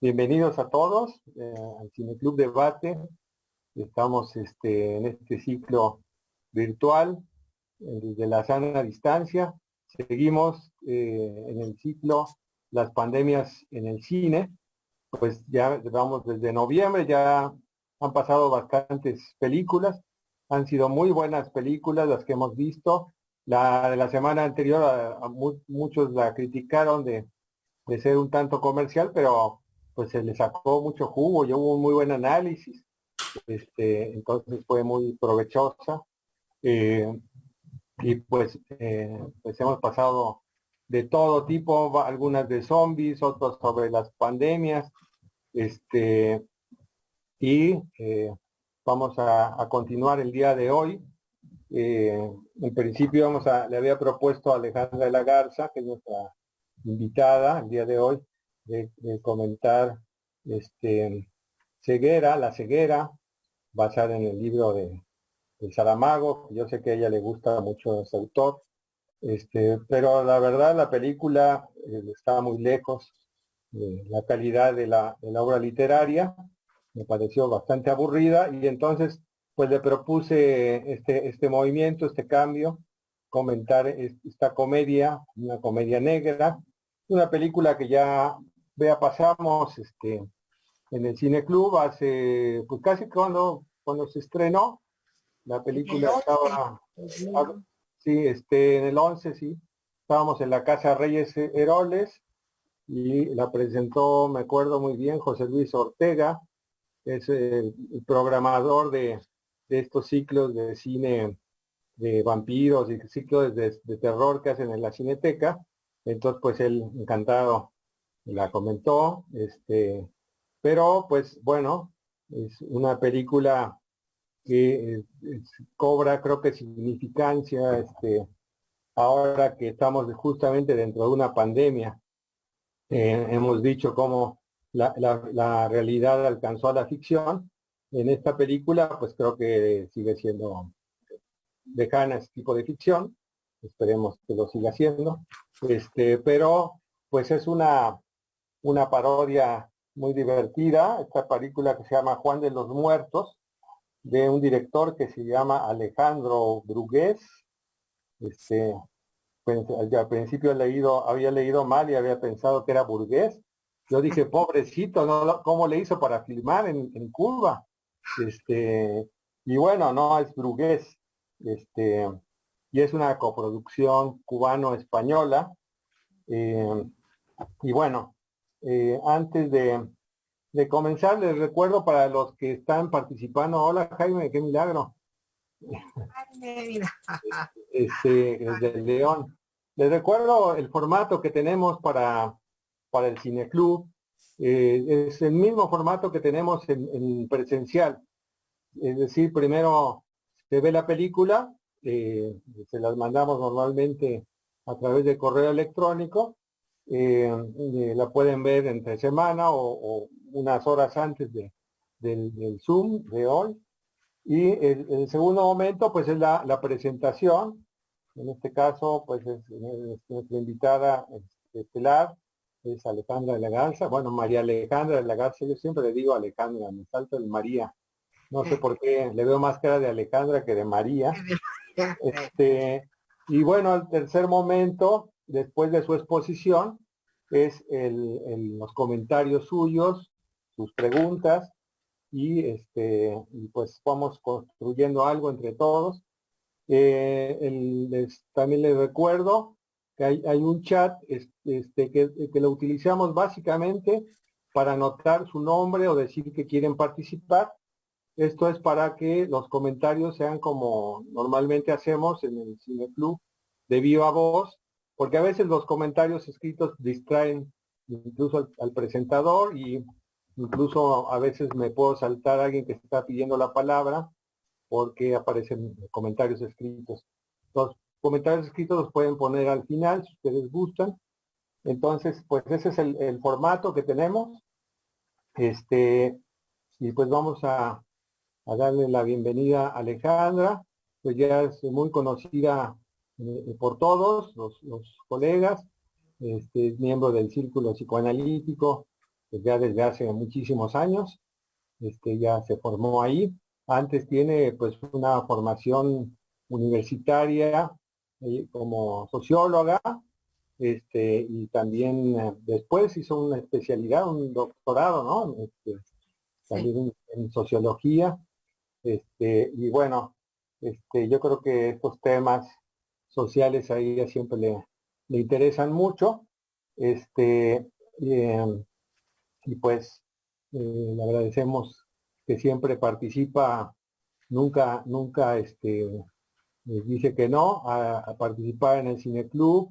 Bienvenidos a todos al Cineclub Debate. Estamos en este ciclo virtual de la sana distancia. Seguimos en el ciclo Las pandemias en el cine. Pues ya vamos desde noviembre, ya han pasado bastantes películas. Han sido muy buenas películas las que hemos visto. La de la semana anterior muchos la criticaron de ser un tanto comercial, pero pues se le sacó mucho jugo y hubo un muy buen análisis. Entonces fue muy provechosa. Y pues hemos pasado de todo tipo, algunas de zombies, otras sobre las pandemias. Y vamos a continuar el día de hoy. En principio le había propuesto a Alejandra de la Garza, que es nuestra invitada el día de hoy, de comentar La ceguera, basada en el libro de Saramago. Yo sé que a ella le gusta mucho ese autor, pero la verdad la película está muy lejos de la calidad de la obra literaria. Me pareció bastante aburrida y entonces pues le propuse este movimiento, este cambio, comentar esta comedia, una comedia negra, una película que ya pasamos en el Cineclub hace pues casi cuando se estrenó. La película estaba, sí, en el 11, sí, estábamos en la Casa Reyes Heroles y la presentó, me acuerdo muy bien, José Luis Ortega. Es el programador de estos ciclos de cine de vampiros y ciclos de terror que hacen en la Cineteca. Entonces pues él encantado la comentó, pero pues bueno, es una película que cobra, creo que, significancia ahora que estamos justamente dentro de una pandemia. Hemos dicho cómo la realidad alcanzó a la ficción. En esta película pues creo que sigue siendo lejana ese tipo de ficción. Esperemos que lo siga siendo. Pero pues es una parodia muy divertida, esta película que se llama Juan de los Muertos, de un director que se llama Alejandro Brugués. Pues, al principio había leído mal y había pensado que era burgués. Yo dije, pobrecito, ¿no? ¿Cómo le hizo para filmar en Cuba? Y bueno, no, es burgués. Y es una coproducción cubano-española. Y bueno, antes de comenzar, les recuerdo para los que están participando, hola Jaime, qué milagro. Desde León. Les recuerdo el formato que tenemos para el Cineclub. Es el mismo formato que tenemos en presencial. Es decir, primero se ve la película, se las mandamos normalmente a través de correo electrónico. La pueden ver entre semana o unas horas antes del Zoom de hoy. Y el segundo momento pues es la presentación. En este caso pues es nuestra invitada estelar, es Alejandra de la Garza. Bueno, María Alejandra de la Garza, yo siempre le digo Alejandra, me salto el María. No sé por qué, le veo más cara de Alejandra que de María. Y bueno, el tercer momento, después de su exposición, es los comentarios suyos, sus preguntas, y pues vamos construyendo algo entre todos. También les recuerdo que hay un chat que lo utilizamos básicamente para anotar su nombre o decir que quieren participar. Esto es para que los comentarios sean como normalmente hacemos en el Cineclub, de viva voz, porque a veces los comentarios escritos distraen incluso al presentador, y incluso a veces me puedo saltar a alguien que está pidiendo la palabra porque aparecen comentarios escritos. Los comentarios escritos los pueden poner al final si ustedes gustan. Entonces, pues ese es el formato que tenemos. Y pues vamos a darle la bienvenida a Alejandra, pues ya es muy conocida por todos los colegas. Es miembro del Círculo Psicoanalítico ya desde hace muchísimos años, ya se formó ahí. Antes tiene pues una formación universitaria como socióloga, y también después hizo una especialidad, un doctorado, ¿no? Sí. También en sociología, y bueno, yo creo que estos temas sociales a ella siempre le interesan mucho, eh, y pues le agradecemos que siempre participa, nunca dice que no a participar en el cineclub,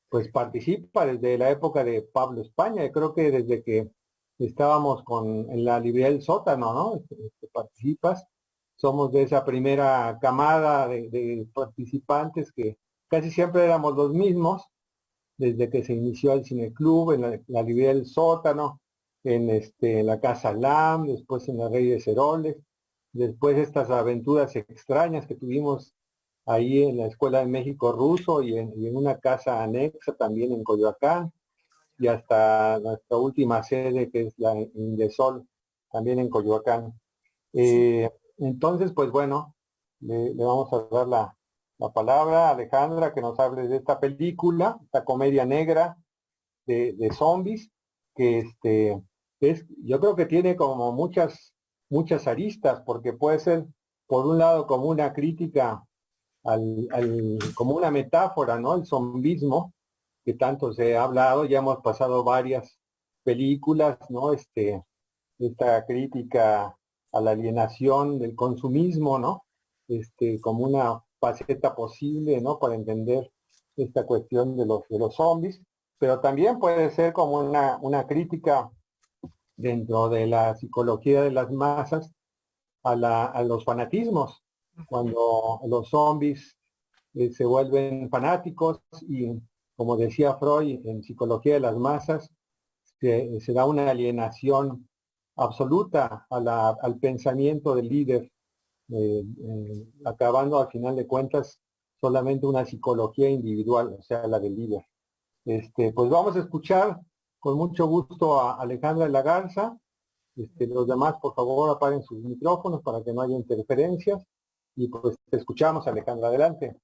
pues participa desde la época de Pablo España, y creo que desde que estábamos en la librería del sótano, ¿no? Participas, somos de esa primera camada de participantes que casi siempre éramos los mismos, desde que se inició el cineclub, en la librería del sótano, en la Casa Lam, después en la Reyes Heroles, después estas aventuras extrañas que tuvimos ahí en la Escuela de México Ruso y en una casa anexa también en Coyoacán, y hasta nuestra última sede que es la Indesol, también en Coyoacán. Sí. Entonces, pues bueno, le vamos a dar la palabra a Alejandra que nos hable de esta película, esta comedia negra de zombies, que yo creo que tiene como muchas aristas, porque puede ser, por un lado, como una crítica como una metáfora, ¿no? El zombismo, que tanto se ha hablado, ya hemos pasado varias películas, ¿no? Esta crítica a la alienación del consumismo, ¿no? Como una faceta posible, ¿no? Para entender esta cuestión de los zombies, pero también puede ser como una crítica dentro de la psicología de las masas a los fanatismos, cuando los zombies se vuelven fanáticos y, como decía Freud, en psicología de las masas, se da una alienación absoluta al pensamiento del líder, acabando al final de cuentas solamente una psicología individual, o sea, la del líder. Pues vamos a escuchar con mucho gusto a Alejandra de la Garza. Los demás, por favor, apaguen sus micrófonos para que no haya interferencias. Y pues te escuchamos, Alejandra, adelante.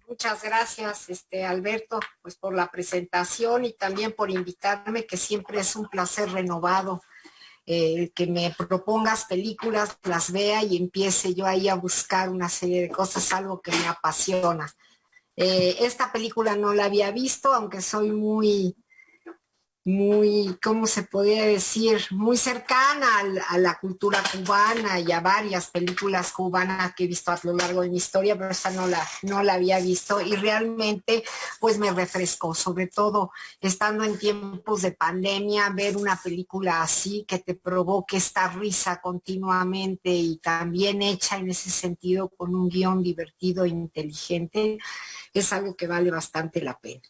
Muchas gracias, Alberto, pues por la presentación y también por invitarme, que siempre es un placer renovado que me propongas películas, las vea y empiece yo ahí a buscar una serie de cosas, algo que me apasiona. Esta película no la había visto, aunque soy muy, ¿cómo se podría decir? Muy cercana a la cultura cubana y a varias películas cubanas que he visto a lo largo de mi historia, pero esta no la había visto y realmente pues me refrescó, sobre todo estando en tiempos de pandemia, ver una película así que te provoque esta risa continuamente y también hecha en ese sentido con un guión divertido e inteligente, es algo que vale bastante la pena.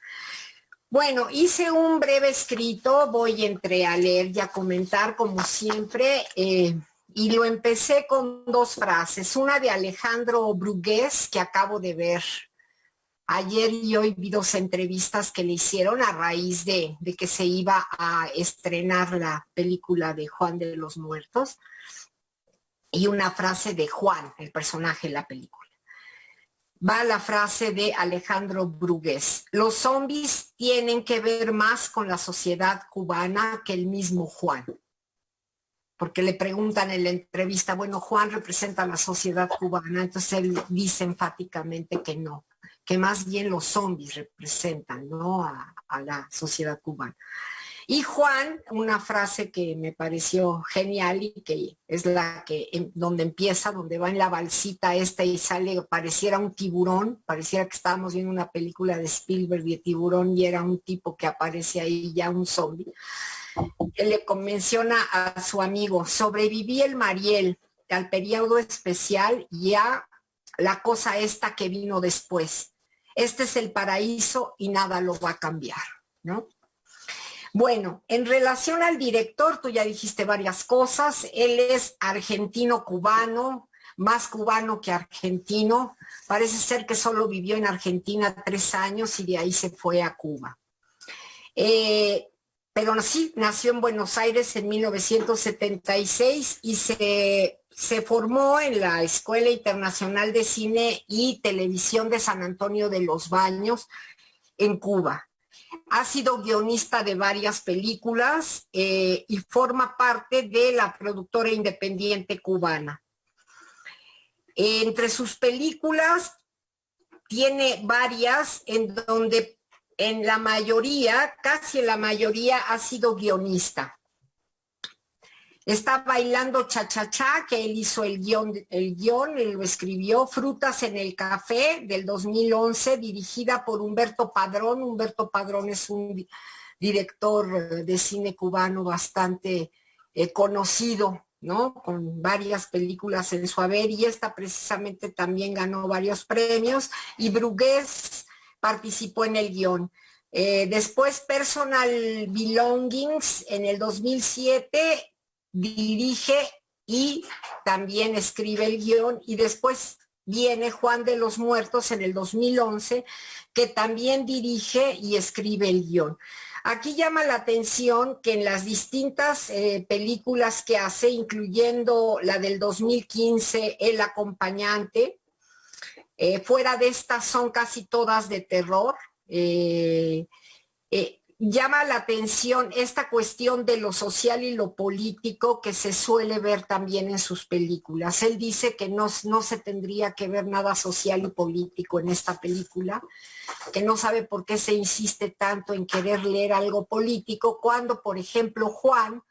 Bueno, hice un breve escrito, voy entre a leer y a comentar como siempre, y lo empecé con dos frases, una de Alejandro Brugués, que acabo de ver ayer y hoy, vi dos entrevistas que le hicieron a raíz de que se iba a estrenar la película de Juan de los Muertos, y una frase de Juan, el personaje de la película. Va la frase de Alejandro Brugués. Los zombies tienen que ver más con la sociedad cubana que el mismo Juan. Porque le preguntan en la entrevista, bueno, Juan representa a la sociedad cubana, entonces él dice enfáticamente que no, que más bien los zombies representan, ¿no? a la sociedad cubana. Y Juan, una frase que me pareció genial y que es la que donde empieza, donde va en la balsita esta y sale, pareciera un tiburón, pareciera que estábamos viendo una película de Spielberg de tiburón y era un tipo que aparece ahí ya un zombie. Él le menciona a su amigo, sobreviví el Mariel al periodo especial y a la cosa esta que vino después. Este es el paraíso y nada lo va a cambiar, ¿no? Bueno, en relación al director, tú ya dijiste varias cosas. Él es argentino-cubano, más cubano que argentino. Parece ser que solo vivió en Argentina 3 años y de ahí se fue a Cuba. pero sí, nació en Buenos Aires en 1976 y se formó en la Escuela Internacional de Cine y Televisión de San Antonio de los Baños, en Cuba. Ha sido guionista de varias películas y forma parte de la productora independiente cubana. Entre sus películas tiene varias en donde en la mayoría, casi en la mayoría, ha sido guionista. Está Bailando Cha-Cha-Cha, que él hizo el guión, él lo escribió. Frutas en el Café, del 2011, dirigida por Humberto Padrón. Humberto Padrón es un director de cine cubano bastante conocido, ¿no? Con varias películas en su haber, y esta precisamente también ganó varios premios, y Brugués participó en el guión. Después Personal Belongings en el 2007, dirige y también escribe el guión, y después viene Juan de los Muertos en el 2011, que también dirige y escribe el guión. Aquí llama la atención que en las distintas películas que hace, incluyendo la del 2015, El Acompañante, fuera de estas son casi todas de terror. Llama la atención esta cuestión de lo social y lo político que se suele ver también en sus películas. Él dice que no se tendría que ver nada social y político en esta película, que no sabe por qué se insiste tanto en querer leer algo político, cuando, por ejemplo, Juan,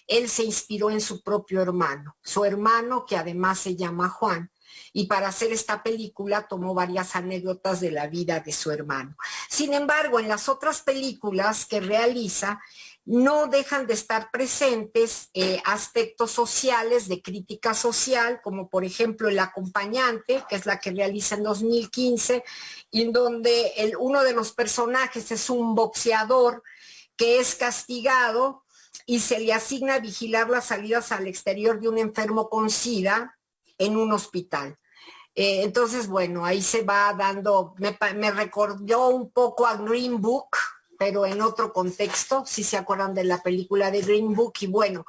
él se inspiró en su propio hermano, su hermano que además se llama Juan. Y para hacer esta película tomó varias anécdotas de la vida de su hermano. Sin embargo, en las otras películas que realiza, no dejan de estar presentes aspectos sociales, de crítica social, como por ejemplo El Acompañante, que es la que realiza en 2015, y donde uno de los personajes es un boxeador que es castigado y se le asigna vigilar las salidas al exterior de un enfermo con SIDA en un hospital. Entonces, bueno, ahí se va dando, me recordó un poco a Green Book, pero en otro contexto, si se acuerdan de la película de Green Book, y bueno,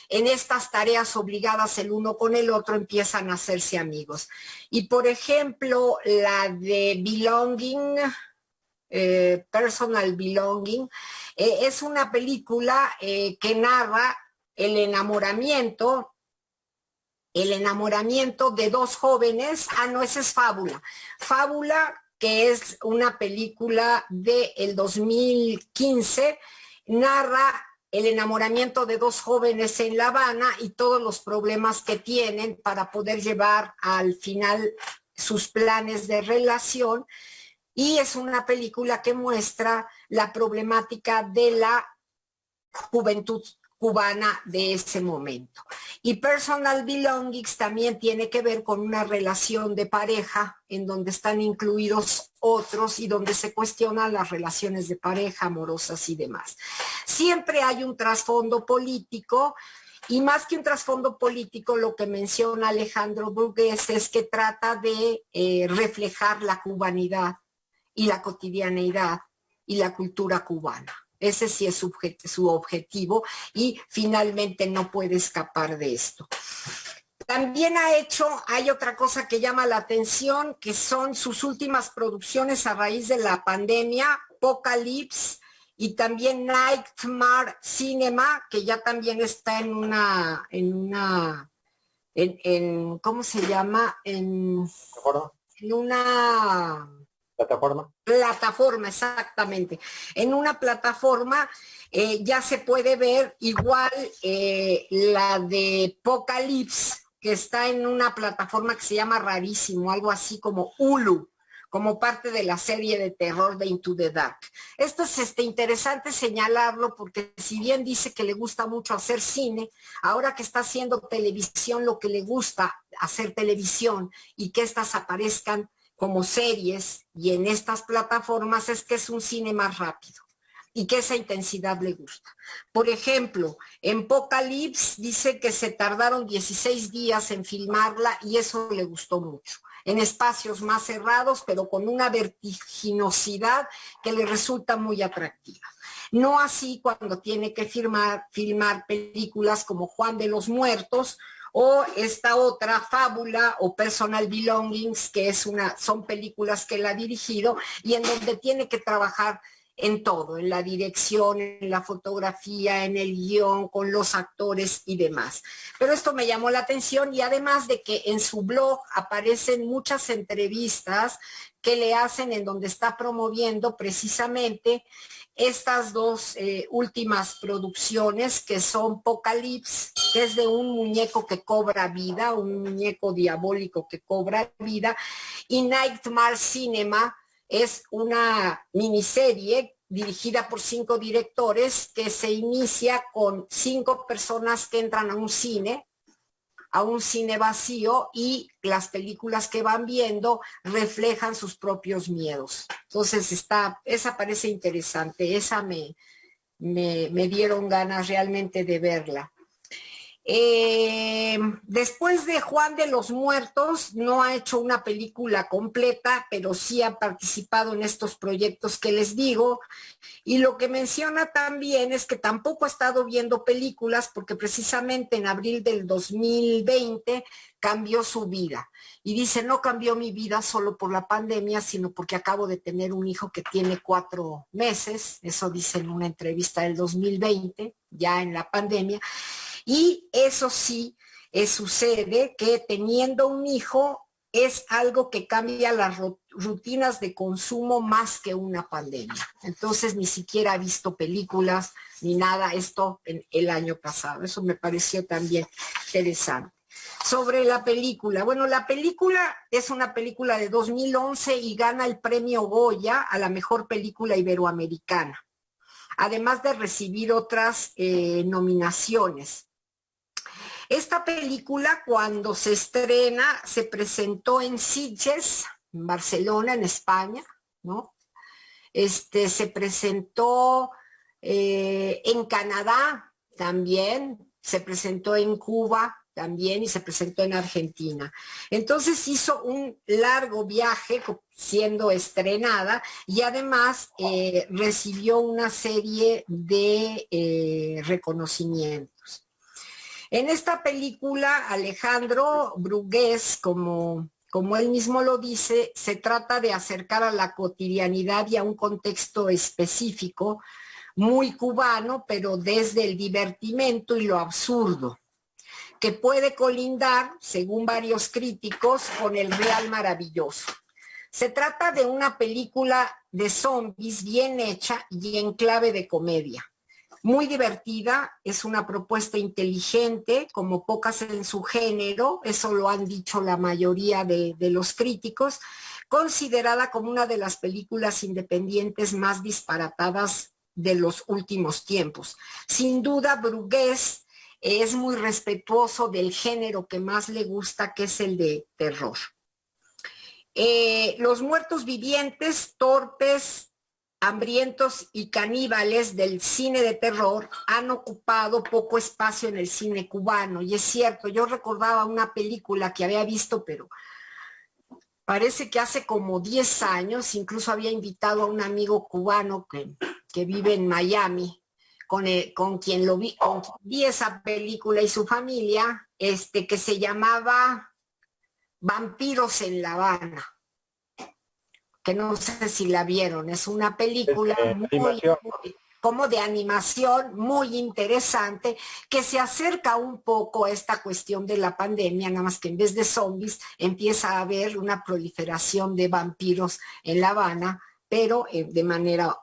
en estas tareas obligadas el uno con el otro empiezan a hacerse amigos. Y por ejemplo, la de Belonging, Personal Belonging, es una película que narra el enamoramiento de dos jóvenes. No, esa es Fábula. Fábula, que es una película del 2015, narra el enamoramiento de dos jóvenes en La Habana y todos los problemas que tienen para poder llevar al final sus planes de relación. Y es una película que muestra la problemática de la juventud cubana de ese momento. Y Personal Belongings también tiene que ver con una relación de pareja en donde están incluidos otros y donde se cuestionan las relaciones de pareja, amorosas y demás. Siempre hay un trasfondo político, y más que un trasfondo político, lo que menciona Alejandro Brugués es que trata de reflejar la cubanidad y la cotidianeidad y la cultura cubana. Ese sí es su objetivo, y finalmente no puede escapar de esto. También hay otra cosa que llama la atención, que son sus últimas producciones a raíz de la pandemia, Apocalypse, y también Nightmare Cinema, que ya también está ¿cómo se llama? En una plataforma, exactamente. En una plataforma ya se puede ver igual la de Apocalypse, que está en una plataforma que se llama rarísimo, algo así como Hulu, como parte de la serie de terror de Into the Dark. Esto es interesante señalarlo, porque si bien dice que le gusta mucho hacer cine, ahora que está haciendo televisión, lo que le gusta hacer televisión y que estas aparezcan como series y en estas plataformas, es que es un cine más rápido y que esa intensidad le gusta. Por ejemplo, en Apocalypse dice que se tardaron 16 días en filmarla y eso le gustó mucho, en espacios más cerrados, pero con una vertiginosidad que le resulta muy atractiva. No así cuando tiene que filmar películas como Juan de los Muertos, o esta otra Fábula o Personal Belongings, que son películas que él ha dirigido y en donde tiene que trabajar en todo, en la dirección, en la fotografía, en el guión, con los actores y demás. Pero esto me llamó la atención y además de que en su blog aparecen muchas entrevistas que le hacen en donde está promoviendo precisamente estas dos últimas producciones que son Apocalypse, que es de un muñeco que cobra vida, un muñeco diabólico que cobra vida, y Nightmare Cinema es una miniserie dirigida por 5 directores que se inicia con 5 personas que entran a un cine vacío y las películas que van viendo reflejan sus propios miedos. Entonces esa parece interesante, esa me dieron ganas realmente de verla. Después de Juan de los Muertos, no ha hecho una película completa, pero sí ha participado en estos proyectos que les digo. Y lo que menciona también es que tampoco ha estado viendo películas porque precisamente en abril del 2020 cambió su vida. Y dice, no cambió mi vida solo por la pandemia, sino porque acabo de tener un hijo que tiene 4 meses. Eso dice en una entrevista del 2020, ya en la pandemia. Y eso sí, sucede que teniendo un hijo es algo que cambia las rutinas de consumo más que una pandemia. Entonces ni siquiera ha visto películas ni nada, esto en el año pasado. Eso me pareció también interesante. Sobre la película, bueno, la película es una película de 2011 y gana el premio Goya a la mejor película iberoamericana, además de recibir otras nominaciones. Esta película, cuando se estrena, se presentó en Sitges, en Barcelona, en España, ¿no? Se presentó en Canadá también, se presentó en Cuba también y se presentó en Argentina. Entonces hizo un largo viaje siendo estrenada y además recibió una serie de reconocimientos. En esta película, Alejandro Brugués, como él mismo lo dice, se trata de acercar a la cotidianidad y a un contexto específico, muy cubano, pero desde el divertimento y lo absurdo, que puede colindar, según varios críticos, con el real maravilloso. Se trata de una película de zombies bien hecha y en clave de comedia. Muy divertida, es una propuesta inteligente, como pocas en su género, eso lo han dicho la mayoría de los críticos, considerada como una de las películas independientes más disparatadas de los últimos tiempos. Sin duda, Brugués es muy respetuoso del género que más le gusta, que es el de terror. Los muertos vivientes, torpes, hambrientos y caníbales del cine de terror han ocupado poco espacio en el cine cubano. Y es cierto, yo recordaba una película que había visto, pero parece que hace como 10 años, incluso había invitado a un amigo cubano que vive en Miami, con quien vi esa película y su familia, que se llamaba Vampiros en La Habana, que no sé si la vieron, es una película como de animación muy interesante, que se acerca un poco a esta cuestión de la pandemia, nada más que en vez de zombies empieza a haber una proliferación de vampiros en La Habana, pero de manera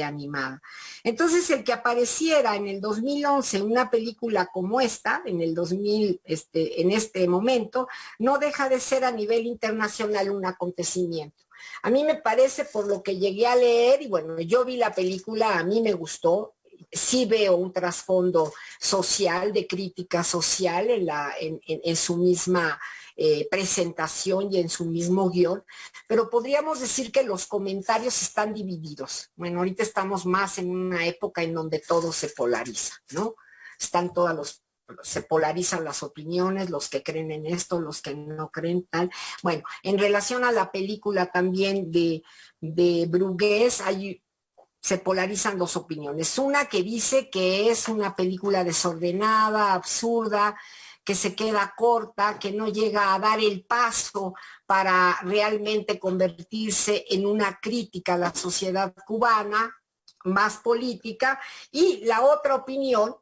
animada. Entonces, el que apareciera en el 2011 una película como esta, en el 2000, en este momento, no deja de ser a nivel internacional un acontecimiento. A mí me parece, por lo que llegué a leer, y bueno, yo vi la película, a mí me gustó, sí veo un trasfondo social, de crítica social en su misma presentación y en su mismo guión, pero podríamos decir que los comentarios están divididos. Bueno, ahorita estamos más en una época en donde todo se polariza, ¿no? Se polarizan las opiniones, los que creen en esto, los que no creen tal. Bueno, en relación a la película también de Brugués, hay se polarizan dos opiniones. Una que dice que es una película desordenada, absurda, que se queda corta, que no llega a dar el paso para realmente convertirse en una crítica a la sociedad cubana, más política, y la otra opinión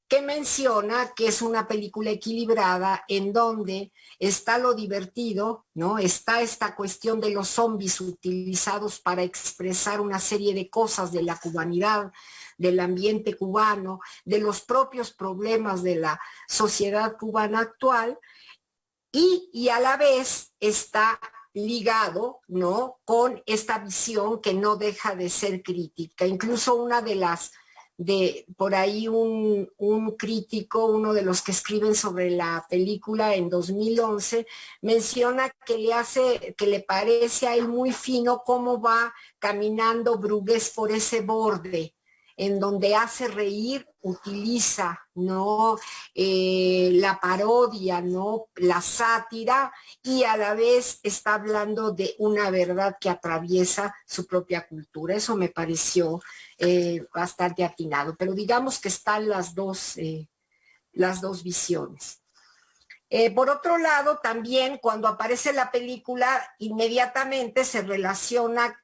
que menciona que es una película equilibrada en donde está lo divertido, ¿no? Está esta cuestión de los zombies utilizados para expresar una serie de cosas de la cubanidad, del ambiente cubano, de los propios problemas de la sociedad cubana actual, y a la vez está ligado, ¿no?, con esta visión que no deja de ser crítica. Incluso una de las por ahí un crítico, uno de los que escriben sobre la película en 2011, menciona que le parece a él muy fino cómo va caminando Brugués por ese borde, en donde hace reír, utiliza, ¿no?, la parodia, ¿no?, la sátira, y a la vez está hablando de una verdad que atraviesa su propia cultura. Eso me pareció bastante atinado, pero digamos que están las dos visiones. Por otro lado, también cuando aparece la película, inmediatamente se relaciona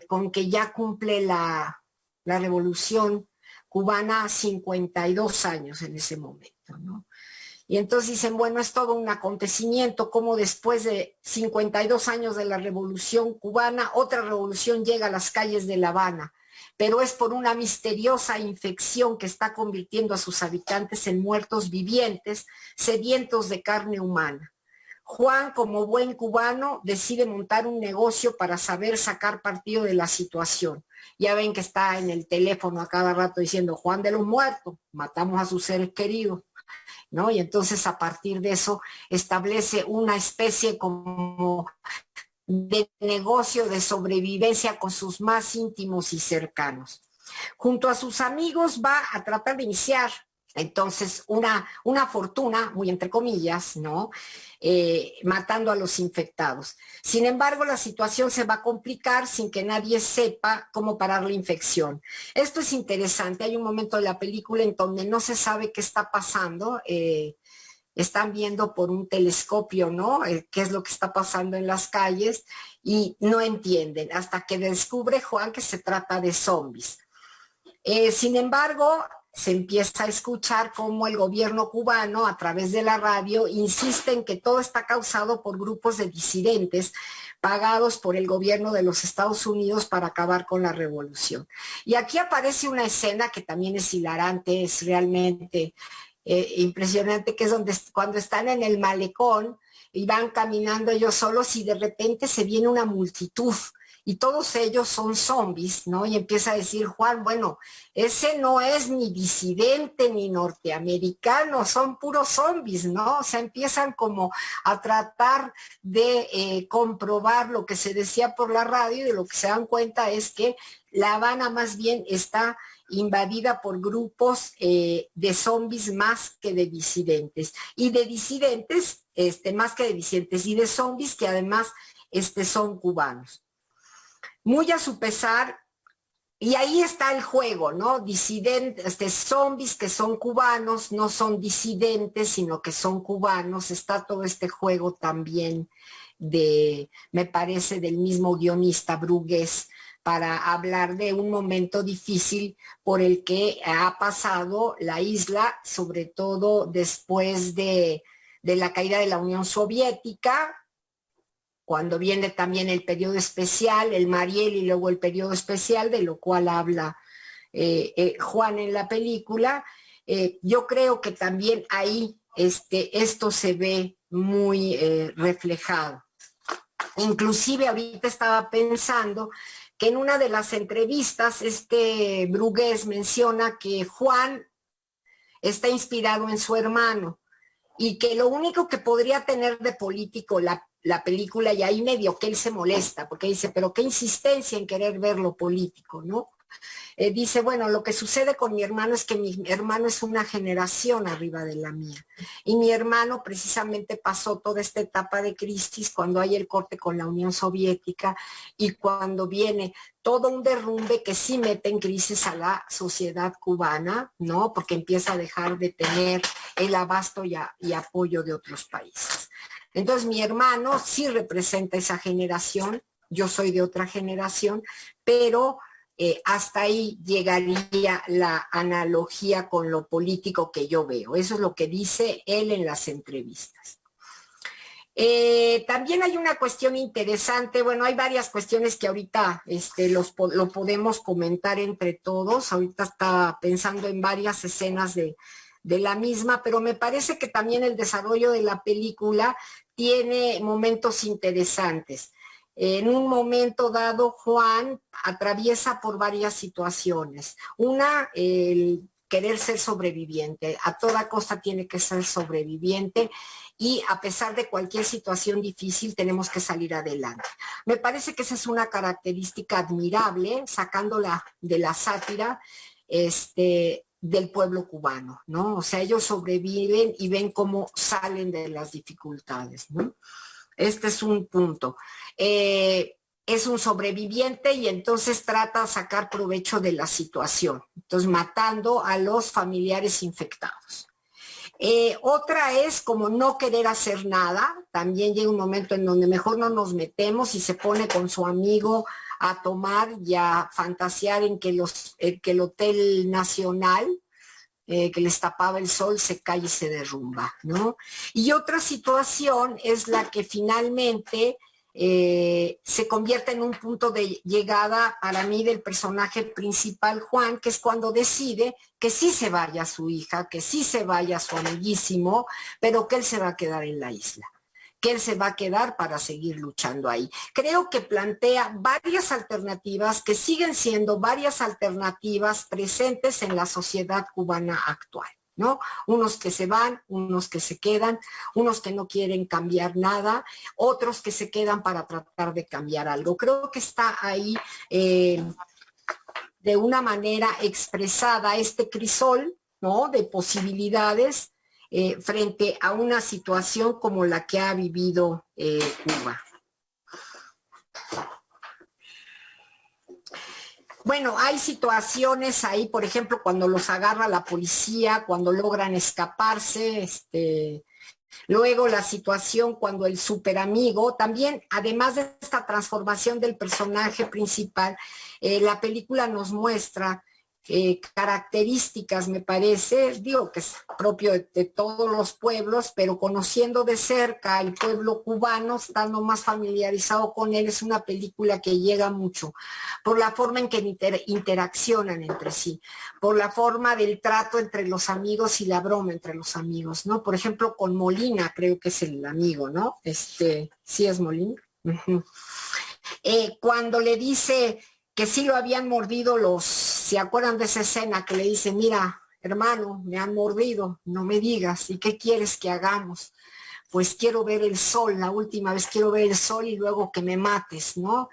con que ya cumple la revolución cubana 52 años en ese momento, ¿no? Y entonces dicen, bueno, es todo un acontecimiento, como después de 52 años de la revolución cubana, otra revolución llega a las calles de La Habana, pero es por una misteriosa infección que está convirtiendo a sus habitantes en muertos vivientes, sedientos de carne humana. Juan, como buen cubano, decide montar un negocio para saber sacar partido de la situación. Ya ven que está en el teléfono a cada rato diciendo, Juan de los muertos, matamos a sus seres queridos, ¿no? Y entonces a partir de eso establece una especie como de negocio de sobrevivencia con sus más íntimos y cercanos. Junto a sus amigos va a tratar de iniciar entonces una fortuna, muy entre comillas, ¿no?, matando a los infectados. Sin embargo, la situación se va a complicar sin que nadie sepa cómo parar la infección. Esto es interesante. Hay un momento de la película en donde no se sabe qué está pasando. Están viendo por un telescopio, ¿no?, qué es lo que está pasando en las calles, y no entienden hasta que descubre Juan que se trata de zombies. Sin embargo, se empieza a escuchar cómo el gobierno cubano, a través de la radio, insiste en que todo está causado por grupos de disidentes pagados por el gobierno de los Estados Unidos para acabar con la revolución. Y aquí aparece una escena que también es hilarante, es realmente impresionante, que es cuando están en el malecón y van caminando ellos solos y de repente se viene una multitud y todos ellos son zombies, ¿no? Y empieza a decir Juan, bueno, ese no es ni disidente ni norteamericano, son puros zombies, ¿no? O sea, empiezan como a tratar de comprobar lo que se decía por la radio, y de lo que se dan cuenta es que La Habana más bien está invadida por grupos de zombies más que de disidentes, y de disidentes más que de disidentes, y de zombies que además son cubanos. Muy a su pesar, y ahí está el juego, ¿no? Disidentes, zombies que son cubanos, no son disidentes, sino que son cubanos. Está todo este juego también me parece, del mismo guionista Brugués, para hablar de un momento difícil por el que ha pasado la isla, sobre todo después de la caída de la Unión Soviética, cuando viene también el periodo especial, el Mariel, y luego el periodo especial, de lo cual habla Juan en la película. Yo creo que también ahí esto se ve muy reflejado. Inclusive ahorita estaba pensando que en una de las entrevistas Brugués menciona que Juan está inspirado en su hermano y que lo único que podría tener de político la película, y ahí medio que él se molesta, porque dice, pero qué insistencia en querer ver lo político, ¿no? Dice, bueno, lo que sucede con mi hermano es que mi hermano es una generación arriba de la mía. Y mi hermano precisamente pasó toda esta etapa de crisis cuando hay el corte con la Unión Soviética y cuando viene todo un derrumbe que sí mete en crisis a la sociedad cubana, ¿no? Porque empieza a dejar de tener el abasto y apoyo de otros países. Entonces mi hermano sí representa esa generación, yo soy de otra generación, pero hasta ahí llegaría la analogía con lo político que yo veo. Eso es lo que dice él en las entrevistas. También hay una cuestión interesante, bueno, hay varias cuestiones que ahorita lo podemos comentar entre todos. Ahorita está pensando en varias escenas de la misma, pero me parece que también el desarrollo de la película tiene momentos interesantes. En un momento dado, Juan atraviesa por varias situaciones. Una, el querer ser sobreviviente. A toda costa tiene que ser sobreviviente y a pesar de cualquier situación difícil tenemos que salir adelante. Me parece que esa es una característica admirable, sacándola de la sátira, del pueblo cubano, ¿no? O sea, ellos sobreviven y ven cómo salen de las dificultades, ¿no? Este es un punto. Es un sobreviviente y entonces trata de sacar provecho de la situación, entonces matando a los familiares infectados. Otra es como no querer hacer nada, también llega un momento en donde mejor no nos metemos y se pone con su amigo a tomar y a fantasear en que el Hotel Nacional, que les tapaba el sol, se cae y se derrumba, ¿no? Y otra situación es la que finalmente se convierte en un punto de llegada para mí del personaje principal, Juan, que es cuando decide que sí se vaya su hija, que sí se vaya su amiguísimo, pero que él se va a quedar en la isla, que él se va a quedar para seguir luchando ahí. Creo que plantea varias alternativas que siguen siendo varias alternativas presentes en la sociedad cubana actual, ¿no? Unos que se van, unos que se quedan, unos que no quieren cambiar nada, otros que se quedan para tratar de cambiar algo. Creo que está ahí de una manera expresada este crisol, ¿no? De posibilidades frente a una situación como la que ha vivido Cuba. Bueno, hay situaciones ahí, por ejemplo, cuando los agarra la policía, cuando logran escaparse, luego la situación cuando el superamigo, también, además de esta transformación del personaje principal, la película nos muestra características, me parece, digo que es propio de todos los pueblos, pero conociendo de cerca el pueblo cubano, estando más familiarizado con él, es una película que llega mucho, por la forma en que interaccionan entre sí, por la forma del trato entre los amigos y la broma entre los amigos, ¿no? Por ejemplo, con Molina, creo que es el amigo, ¿no? Sí es Molina. Uh-huh. Cuando le dice que sí lo habían mordido ¿se acuerdan de esa escena que le dice, mira, hermano, me han mordido, no me digas, ¿y qué quieres que hagamos? Pues quiero ver el sol, la última vez quiero ver el sol y luego que me mates, ¿no?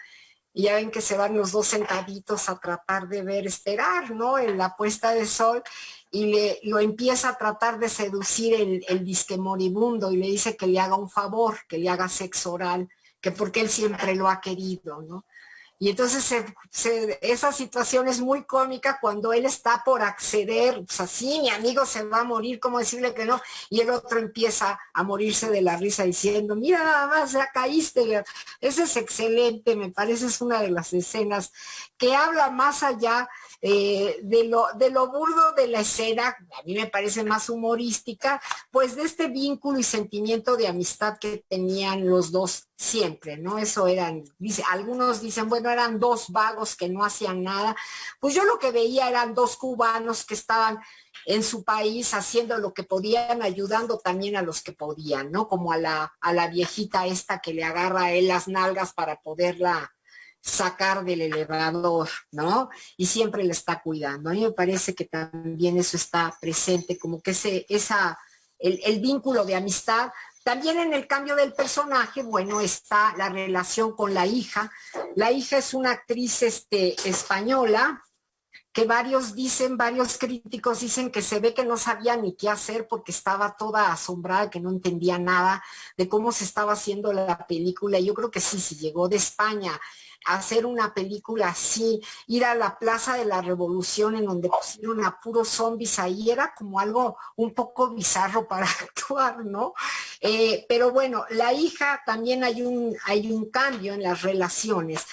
Y ya ven que se van los dos sentaditos a tratar de esperar, ¿no? En la puesta de sol y lo empieza a tratar de seducir el disque moribundo y le dice que le haga un favor, que le haga sexo oral, que porque él siempre lo ha querido, ¿no? Y entonces esa situación es muy cómica cuando él está por acceder, pues así, mi amigo se va a morir, ¿cómo decirle que no? Y el otro empieza a morirse de la risa diciendo, mira nada más, ya caíste. Ese es excelente, me parece es una de las escenas que habla más allá de lo burdo de la escena, a mí me parece más humorística, pues de este vínculo y sentimiento de amistad que tenían los dos siempre, ¿no? Eso algunos dicen, bueno, eran dos vagos que no hacían nada, pues yo lo que veía eran dos cubanos que estaban en su país haciendo lo que podían, ayudando también a los que podían, ¿no? Como a la viejita esta que le agarra a él las nalgas para poderla sacar del elevador, ¿no? Y siempre le está cuidando. A mí me parece que también eso está presente, como que el vínculo de amistad. También en el cambio del personaje, bueno, está la relación con la hija. La hija es una actriz española, que varios críticos dicen que se ve que no sabía ni qué hacer porque estaba toda asombrada, que no entendía nada de cómo se estaba haciendo la película. Yo creo que sí, si llegó de España a hacer una película así, ir a la Plaza de la Revolución en donde pusieron a puros zombies ahí, era como algo un poco bizarro para actuar, ¿no? Pero bueno, la hija también hay un cambio en las relaciones.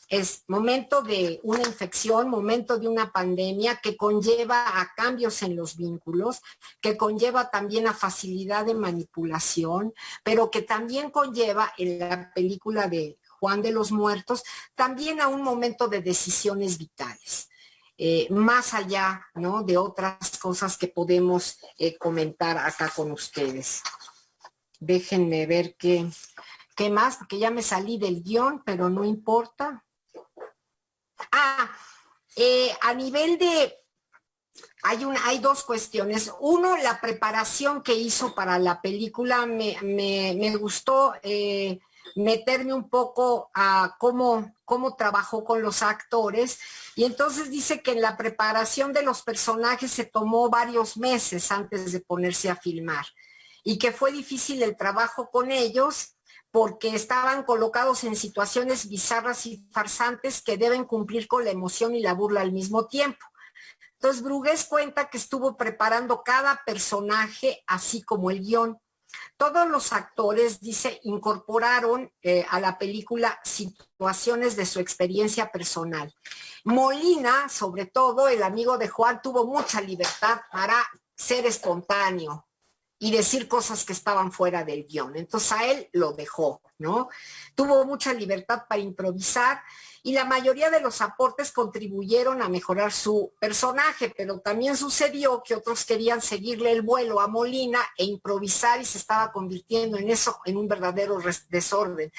Es momento de una infección, momento de una pandemia que conlleva a cambios en los vínculos, que conlleva también a facilidad de manipulación, pero que también conlleva en la película de Juan de los Muertos, también a un momento de decisiones vitales. Más allá, ¿no?, de otras cosas que podemos comentar acá con ustedes. Déjenme ver qué más, porque ya me salí del guión, pero no importa. A nivel de, hay dos cuestiones. Uno, la preparación que hizo para la película, me gustó meterme un poco a cómo trabajó con los actores, y entonces dice que en la preparación de los personajes se tomó varios meses antes de ponerse a filmar, y que fue difícil el trabajo con ellos, porque estaban colocados en situaciones bizarras y farsantes que deben cumplir con la emoción y la burla al mismo tiempo. Entonces, Brugués cuenta que estuvo preparando cada personaje, así como el guión. Todos los actores, dice, incorporaron a la película situaciones de su experiencia personal. Molina, sobre todo, el amigo de Juan, tuvo mucha libertad para ser espontáneo y decir cosas que estaban fuera del guión. Entonces a él lo dejó, ¿no? Tuvo mucha libertad para improvisar, y la mayoría de los aportes contribuyeron a mejorar su personaje, pero también sucedió que otros querían seguirle el vuelo a Molina e improvisar, y se estaba convirtiendo en eso, en un verdadero desorden.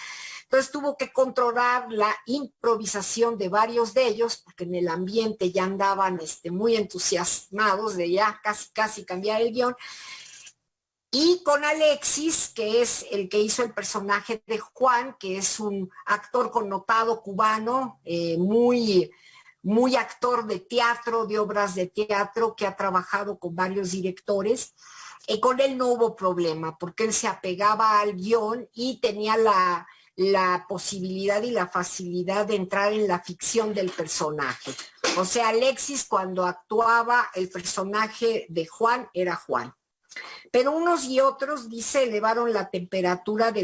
Entonces tuvo que controlar la improvisación de varios de ellos, porque en el ambiente ya andaban muy entusiasmados de ya casi cambiar el guión. Y con Alexis, que es el que hizo el personaje de Juan, que es un actor connotado cubano, muy actor de teatro, de obras de teatro, que ha trabajado con varios directores. Con él no hubo problema, porque él se apegaba al guión y tenía la posibilidad y la facilidad de entrar en la ficción del personaje. O sea, Alexis, cuando actuaba el personaje de Juan, era Juan. Pero unos y otros, dice, elevaron la temperatura de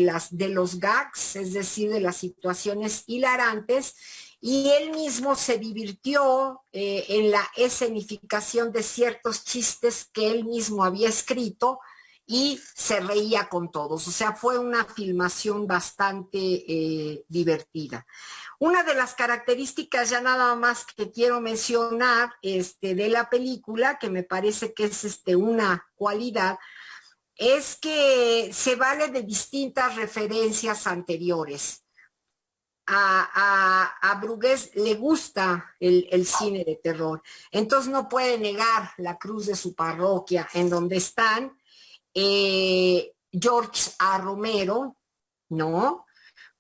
los gags, es decir, de las situaciones hilarantes, y él mismo se divirtió en la escenificación de ciertos chistes que él mismo había escrito, y se reía con todos. O sea, fue una filmación bastante divertida. Una de las características, ya nada más, que quiero mencionar de la película, que me parece que es una cualidad, es que se vale de distintas referencias anteriores. A Brugués le gusta el cine de terror, entonces no puede negar La Cruz de su Parroquia, en donde están George A. Romero, ¿no?,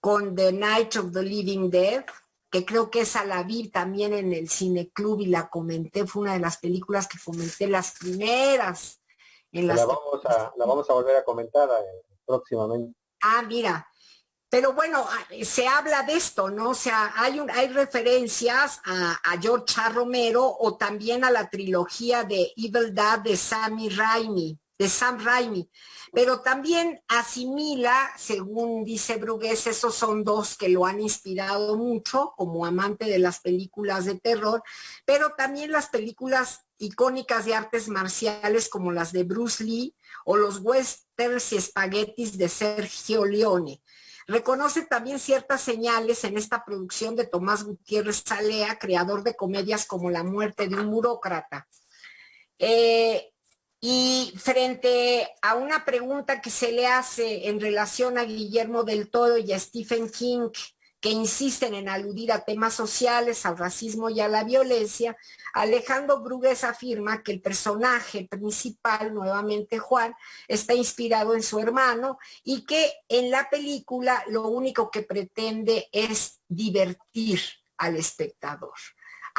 con The Night of the Living Dead, que creo que esa la vi también en el Cineclub y la comenté, fue una de las películas que comenté las primeras. La vamos a volver a comentar próximamente. Mira, pero bueno, se habla de esto, ¿no? O sea, hay referencias a George A. Romero, o también a la trilogía de Evil Dead de Sam Raimi, pero también asimila, según dice Brugués, esos son dos que lo han inspirado mucho como amante de las películas de terror, pero también las películas icónicas de artes marciales como las de Bruce Lee, o los westerns y espaguetis de Sergio Leone. Reconoce también ciertas señales en esta producción de Tomás Gutiérrez Zalea, creador de comedias como La muerte de un burócrata. Y frente a una pregunta que se le hace en relación a Guillermo del Toro y a Stephen King, que insisten en aludir a temas sociales, al racismo y a la violencia, Alejandro Brugués afirma que el personaje principal, nuevamente Juan, está inspirado en su hermano, y que en la película lo único que pretende es divertir al espectador.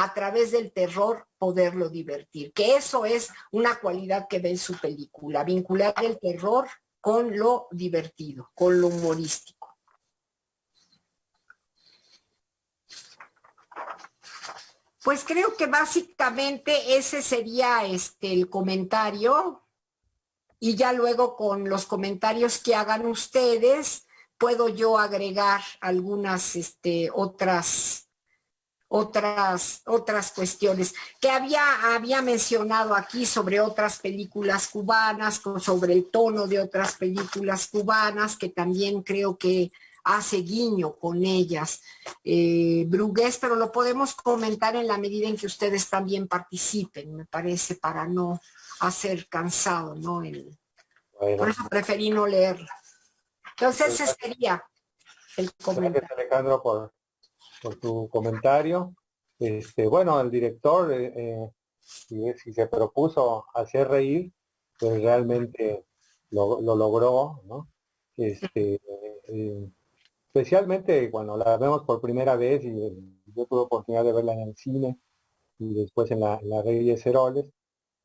a través del terror poderlo divertir, que eso es una cualidad que ve en su película, vincular el terror con lo divertido, con lo humorístico. Pues creo que básicamente ese sería el comentario, y ya luego con los comentarios que hagan ustedes puedo yo agregar algunas otras cuestiones que había mencionado aquí sobre otras películas cubanas, sobre el tono de otras películas cubanas, que también creo que hace guiño con ellas, Brugués, pero lo podemos comentar en la medida en que ustedes también participen, me parece, para no hacer cansado, ¿no? Por eso preferí no leerlo. Entonces, ese sería el comentario. Gracias, Alejandro, por tu comentario. Bueno, el director, si se propuso hacer reír, pues realmente lo logró, ¿no? Especialmente cuando la vemos por primera vez, y yo tuve oportunidad de verla en el cine y después en la Reyes Heroles,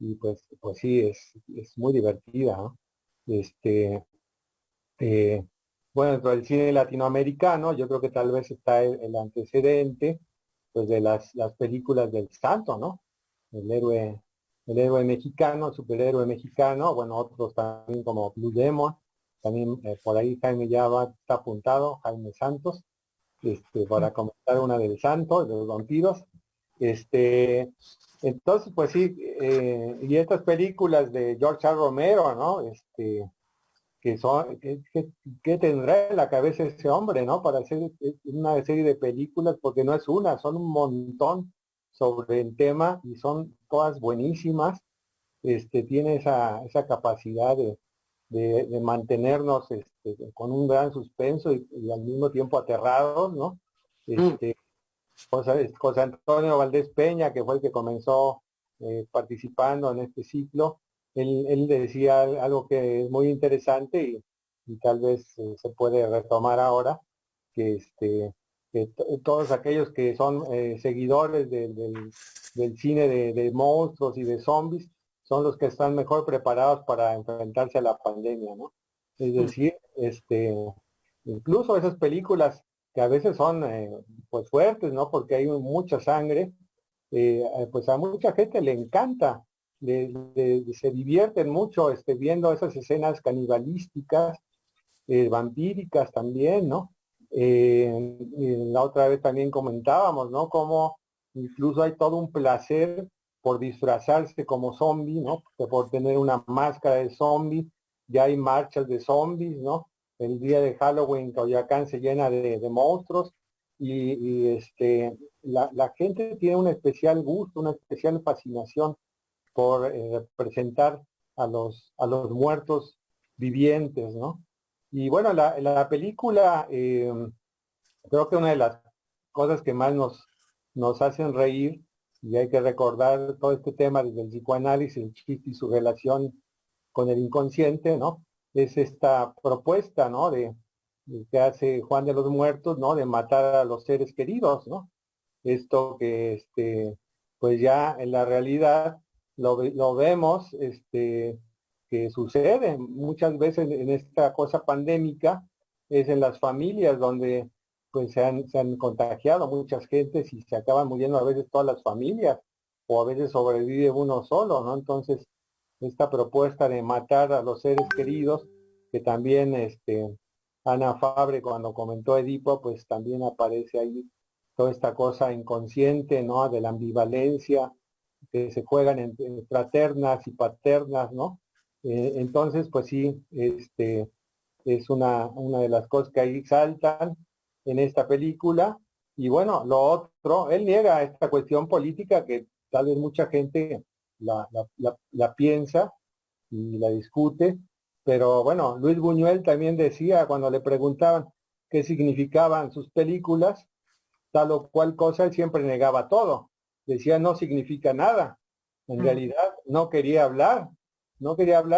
y pues sí, es muy divertida, ¿no? Eh, bueno, dentro del cine latinoamericano, yo creo que tal vez está el antecedente, pues, de las películas del santo, ¿no? El héroe, el héroe mexicano, el superhéroe mexicano, bueno, otros también como Blue Demon, también por ahí Jaime ya está apuntado, Jaime Santos, para comentar una del santo, de los vampiros. Entonces, pues sí, y estas películas de George R. Romero, ¿no? Que son, que tendrá en la cabeza ese hombre, ¿no? Para hacer una serie de películas, porque no es una, son un montón sobre el tema y son todas buenísimas. Tiene esa capacidad de mantenernos con un gran suspenso y al mismo tiempo aterrados, ¿no? José Antonio Valdés Peña, que fue el que comenzó participando en este ciclo, él decía algo que es muy interesante y tal vez se puede retomar ahora, que, todos aquellos que son seguidores del cine de monstruos y de zombies son los que están mejor preparados para enfrentarse a la pandemia, ¿no? Es decir, incluso esas películas que a veces son pues fuertes, ¿no? Porque hay mucha sangre, pues a mucha gente le encanta, se divierten mucho viendo esas escenas canibalísticas, vampíricas también, ¿no? La otra vez también comentábamos, ¿no? Como incluso hay todo un placer por disfrazarse como zombie, ¿no? Por tener una máscara de zombie, ya hay marchas de zombies, ¿no? El día de Halloween Coyoacán se llena de monstruos la gente tiene un especial gusto, una especial fascinación por representar a los muertos vivientes, ¿no? Y bueno, la película, creo que una de las cosas que más nos hacen reír, y hay que recordar todo este tema desde el psicoanálisis, el chiste y su relación con el inconsciente, ¿no? Es esta propuesta, ¿no? De que hace Juan de los Muertos, ¿no? De matar a los seres queridos, ¿no? Esto que, pues ya en la realidad lo vemos, que sucede muchas veces en esta cosa pandémica, es en las familias donde pues se han contagiado muchas gentes y se acaban muriendo a veces todas las familias, o a veces sobrevive uno solo, ¿no? Entonces, esta propuesta de matar a los seres queridos, que también Ana Fabre cuando comentó Edipo, pues también aparece ahí toda esta cosa inconsciente, ¿no? De la ambivalencia, que se juegan entre fraternas y paternas, ¿no? Entonces, pues sí, es una de las cosas que ahí saltan en esta película. Y bueno, lo otro, él niega esta cuestión política que tal vez mucha gente la piensa y la discute, pero bueno, Luis Buñuel también decía cuando le preguntaban qué significaban sus películas, tal o cual cosa, él siempre negaba todo. Decía no significa nada. En realidad no quería hablar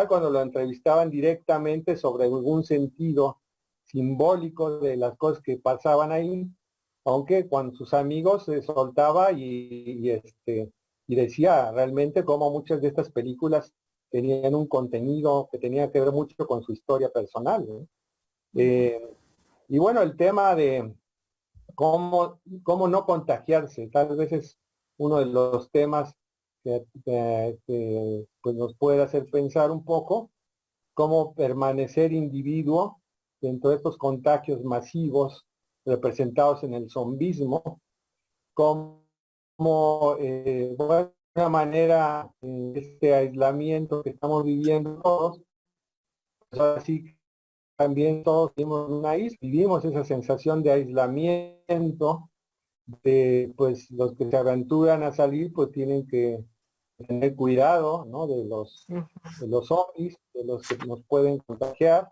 cuando lo entrevistaban directamente sobre algún sentido simbólico de las cosas que pasaban ahí, aunque con sus amigos se soltaba y decía realmente cómo muchas de estas películas tenían un contenido que tenía que ver mucho con su historia personal, ¿no? Eh, y bueno, el tema de cómo no contagiarse, tal vez es uno de los temas que, pues nos puede hacer pensar un poco cómo permanecer individuo dentro de estos contagios masivos representados en el zombismo, como de alguna manera este aislamiento que estamos viviendo todos, pues así también todos vivimos en una isla, vivimos esa sensación de aislamiento, de pues los que se aventuran a salir pues tienen que tener cuidado, ¿no? De los zombies, de los que nos pueden contagiar,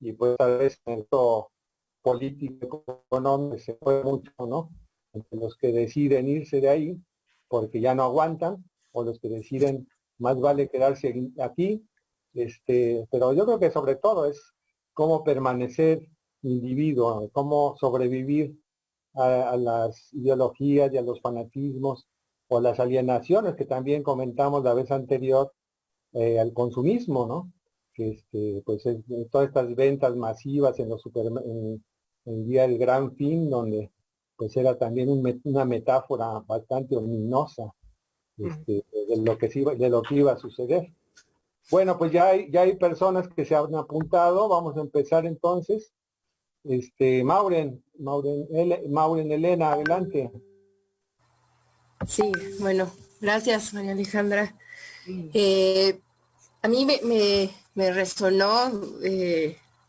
y pues tal vez en esto político económico se puede mucho, ¿no? Entre los que deciden irse de ahí porque ya no aguantan, o los que deciden más vale quedarse aquí, pero yo creo que sobre todo es cómo permanecer individuo, cómo sobrevivir a las ideologías y a los fanatismos o las alienaciones que también comentamos la vez anterior, al consumismo, ¿no? Que pues todas estas ventas masivas en los en el día del Gran Fin, donde pues era también una metáfora bastante ominosa, de lo que de lo que iba a suceder. Bueno, pues ya hay personas que se han apuntado. Vamos a empezar entonces. Mauren Elena, adelante. Sí, bueno, gracias María Alejandra. A mí me resonó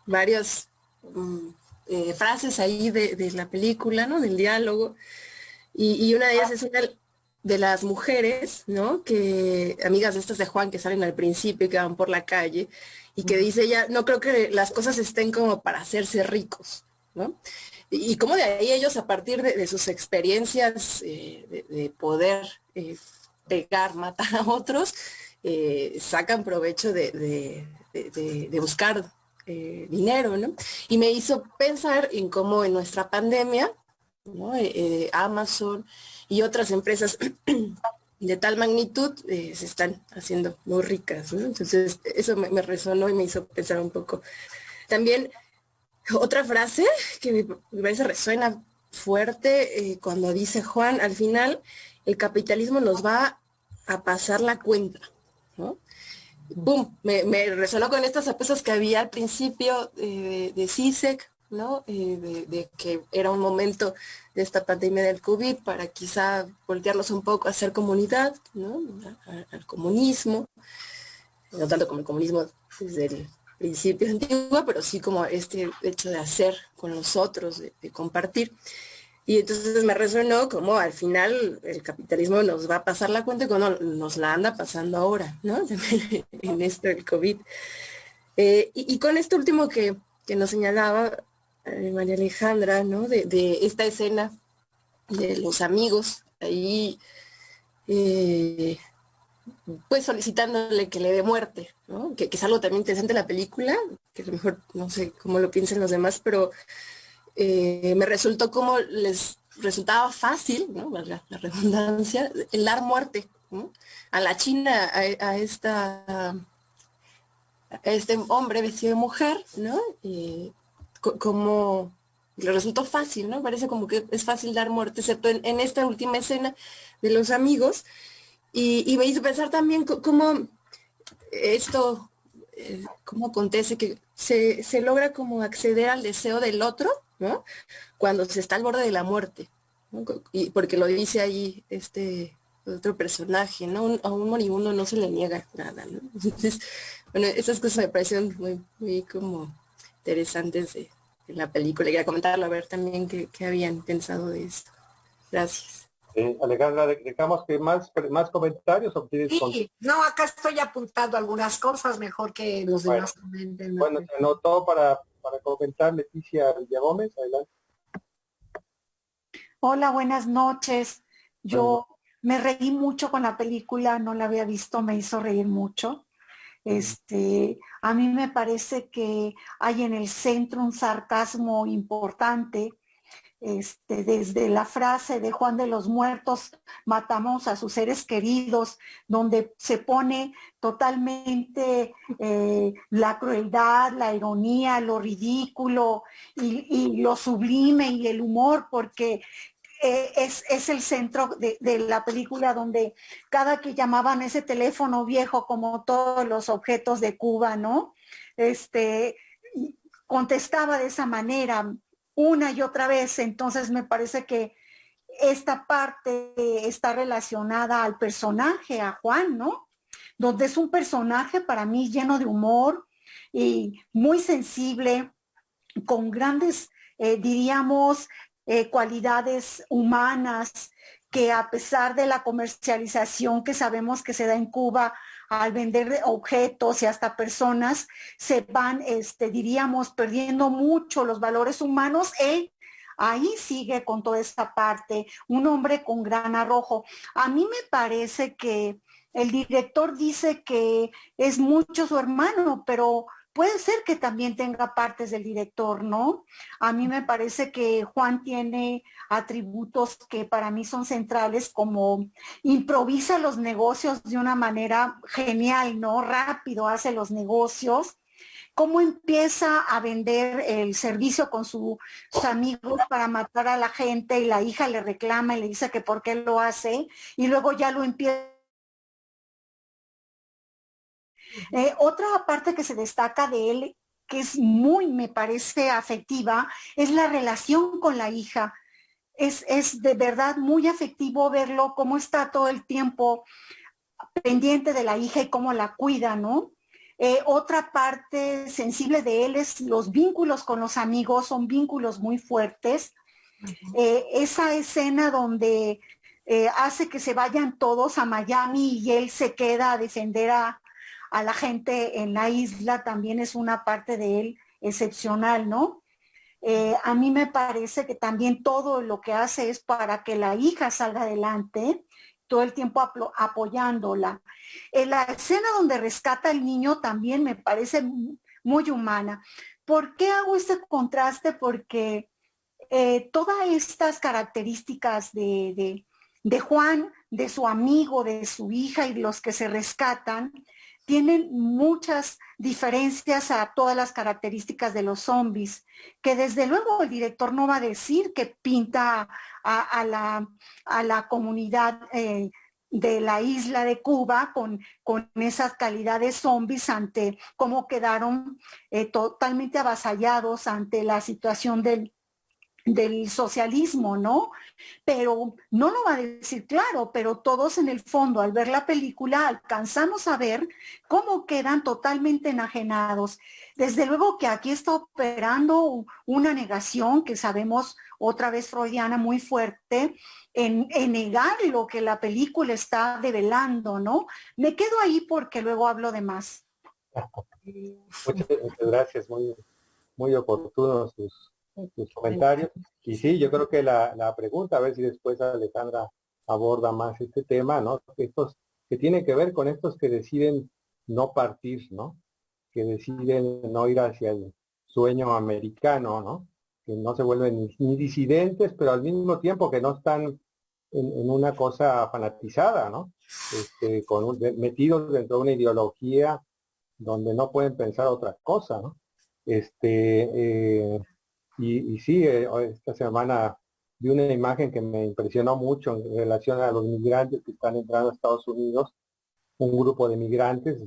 varias frases ahí de la película, ¿no? Del diálogo. Y una de ellas es una de las mujeres, ¿no? Que, amigas de estas de Juan, que salen al principio y que van por la calle, y que dice ella, no creo que las cosas estén como para hacerse ricos, ¿no? Y como de ahí ellos, a partir de sus experiencias de poder pegar, matar a otros, sacan provecho de buscar dinero, ¿no? Y me hizo pensar en cómo en nuestra pandemia, ¿no? Amazon y otras empresas de tal magnitud se están haciendo muy ricas, ¿no? Entonces eso me resonó y me hizo pensar un poco. También otra frase que me parece resuena fuerte cuando dice Juan, al final el capitalismo nos va a pasar la cuenta, ¿no? ¡Bum! Me resonó con estas apuestas que había al principio de CISEC, ¿no? De que era un momento de esta pandemia del COVID para quizá voltearlos un poco a hacer comunidad, ¿no? Al comunismo, no tanto como el comunismo desde el principio antiguo, pero sí como este hecho de hacer con los otros, de compartir. Y entonces me resonó como al final el capitalismo nos va a pasar la cuenta cuando nos la anda pasando ahora, ¿no? En esto del COVID. Y con esto último que nos señalaba María Alejandra, ¿no? De esta escena de los amigos ahí, pues solicitándole que le dé muerte, ¿no? Que es algo también interesante de la película, que a lo mejor no sé cómo lo piensan los demás, pero me resultó como les resultaba fácil, ¿no? La redundancia, el dar muerte, ¿no? A la China, a este hombre vestido de mujer, ¿no? Como le resultó fácil, ¿no? Parece como que es fácil dar muerte, excepto en esta última escena de los amigos. Y me hizo pensar también cómo esto, cómo acontece que se logra como acceder al deseo del otro, ¿no? Cuando se está al borde de la muerte, ¿no? Y porque lo dice ahí este otro personaje, ¿no? A un moribundo no se le niega nada, ¿no? Entonces, bueno, esas cosas me parecieron muy como interesantes de la película. Quería comentarlo, a ver también qué habían pensado de esto. Gracias. Alejandra, dejamos que más comentarios o quieres Sí, no, acá estoy apuntando algunas cosas, mejor que los bueno, demás comenten. bueno, se anotó para comentar Leticia Villagómez, adelante. Hola, buenas noches. Bueno, Yo me reí mucho con la película, no la había visto, me hizo reír mucho. A mí me parece que hay en el centro un sarcasmo importante desde la frase de Juan de los Muertos, matamos a sus seres queridos, donde se pone totalmente la crueldad, la ironía, lo ridículo y lo sublime y el humor, porque es el centro de la película, donde cada que llamaban ese teléfono viejo, como todos los objetos de Cuba, ¿no? Contestaba de esa manera una y otra vez. Entonces me parece que esta parte está relacionada al personaje, a Juan, ¿no? Donde es un personaje para mí lleno de humor y muy sensible, con grandes, diríamos, cualidades humanas, que a pesar de la comercialización que sabemos que se da en Cuba al vender objetos y hasta personas, se van, diríamos, perdiendo mucho los valores humanos. Él ahí sigue con toda esta parte, un hombre con gran arrojo. A mí me parece que el director dice que es mucho su hermano, pero puede ser que también tenga partes del director, ¿no? A mí me parece que Juan tiene atributos que para mí son centrales, como improvisa los negocios de una manera genial, ¿no? Rápido hace los negocios. Cómo empieza a vender el servicio con sus amigos para matar a la gente, y la hija le reclama y le dice que por qué lo hace, y luego ya lo empieza. Otra parte que se destaca de él, que es muy, me parece, afectiva, es la relación con la hija. Es de verdad muy afectivo verlo, cómo está todo el tiempo pendiente de la hija y cómo la cuida, ¿no? Otra parte sensible de él es los vínculos con los amigos, son vínculos muy fuertes. Esa escena donde hace que se vayan todos a Miami y él se queda a defender a la gente en la isla, también es una parte de él excepcional, ¿no? A mí me parece que también todo lo que hace es para que la hija salga adelante, todo el tiempo apoyándola. La escena donde rescata al niño también me parece muy humana. ¿Por qué hago este contraste? Porque todas estas características de Juan, de su amigo, de su hija y los que se rescatan, tienen muchas diferencias a todas las características de los zombies, que desde luego el director no va a decir que pinta a la comunidad de la isla de Cuba con esas calidades zombies, ante cómo quedaron totalmente avasallados ante la situación del socialismo, ¿no? Pero no lo va a decir claro, pero todos en el fondo, al ver la película, alcanzamos a ver cómo quedan totalmente enajenados. Desde luego que aquí está operando una negación que sabemos, otra vez freudiana, muy fuerte, en negar lo que la película está develando, ¿no? Me quedo ahí porque luego hablo de más. Muchas gracias, muy, muy oportunos sus comentarios. Y sí, yo creo que la pregunta, a ver si después Alejandra aborda más este tema, ¿no? Estos que tienen que ver con estos que deciden no partir, ¿no? Que deciden no ir hacia el sueño americano, ¿no? Que no se vuelven ni disidentes, pero al mismo tiempo que no están en una cosa fanatizada, ¿no? Metidos dentro de una ideología donde no pueden pensar otra cosa, ¿no? Y sí, esta semana vi una imagen que me impresionó mucho en relación a los migrantes que están entrando a Estados Unidos, un grupo de migrantes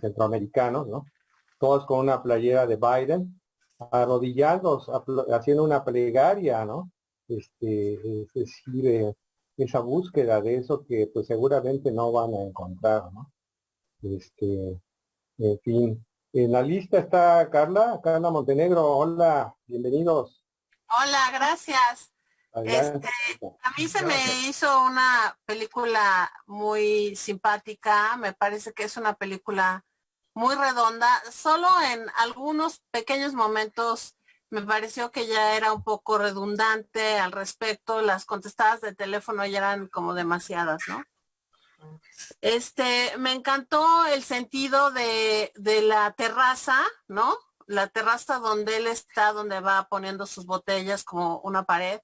centroamericanos, ¿no? Todos con una playera de Biden, arrodillados, haciendo una plegaria, ¿no? Es decir, esa búsqueda de eso que pues seguramente no van a encontrar, ¿no? En fin. En la lista está Carla Montenegro. Hola, bienvenidos. Hola, gracias. Adelante. A mí se me hizo una película muy simpática, me parece que es una película muy redonda, solo en algunos pequeños momentos me pareció que ya era un poco redundante al respecto, las contestadas de teléfono ya eran como demasiadas, ¿no? Me encantó el sentido de la terraza, ¿no? La terraza donde él está, donde va poniendo sus botellas como una pared.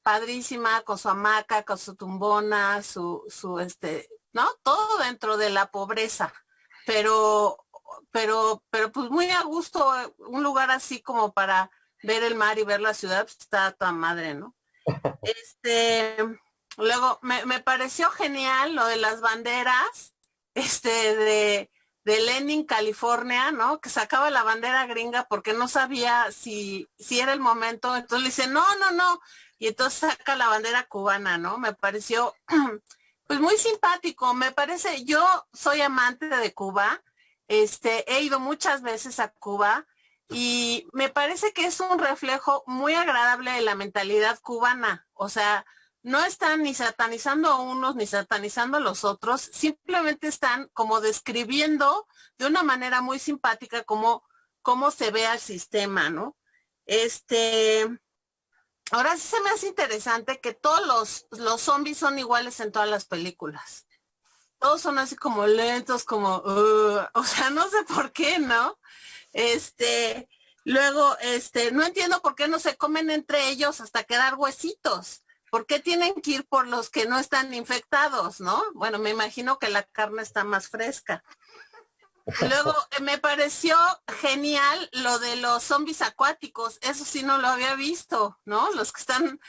padrísima, con su hamaca, con su tumbona, ¿no? Todo dentro de la pobreza, pero, pero pues muy a gusto, un lugar así como para ver el mar y ver la ciudad, pues está toda madre, ¿no? Este, luego me pareció genial lo de las banderas, de Lenin, California, ¿no? Que sacaba la bandera gringa porque no sabía si era el momento. Entonces le dice, no, no, no. Y entonces saca la bandera cubana, ¿no? Me pareció, pues muy simpático. Me parece, yo soy amante de Cuba. He ido muchas veces a Cuba y me parece que es un reflejo muy agradable de la mentalidad cubana. O sea, no están ni satanizando a unos ni satanizando a los otros, simplemente están como describiendo de una manera muy simpática cómo se ve al sistema, ¿no? Ahora sí se me hace interesante que todos los zombies son iguales en todas las películas. Todos son así como lentos, como, o sea, no sé por qué, ¿no? Luego, no entiendo por qué no se comen entre ellos hasta quedar huesitos. ¿Por qué tienen que ir por los que no están infectados, no? Bueno, me imagino que la carne está más fresca. Luego, me pareció genial lo de los zombies acuáticos. Eso sí no lo había visto, ¿no? Los que están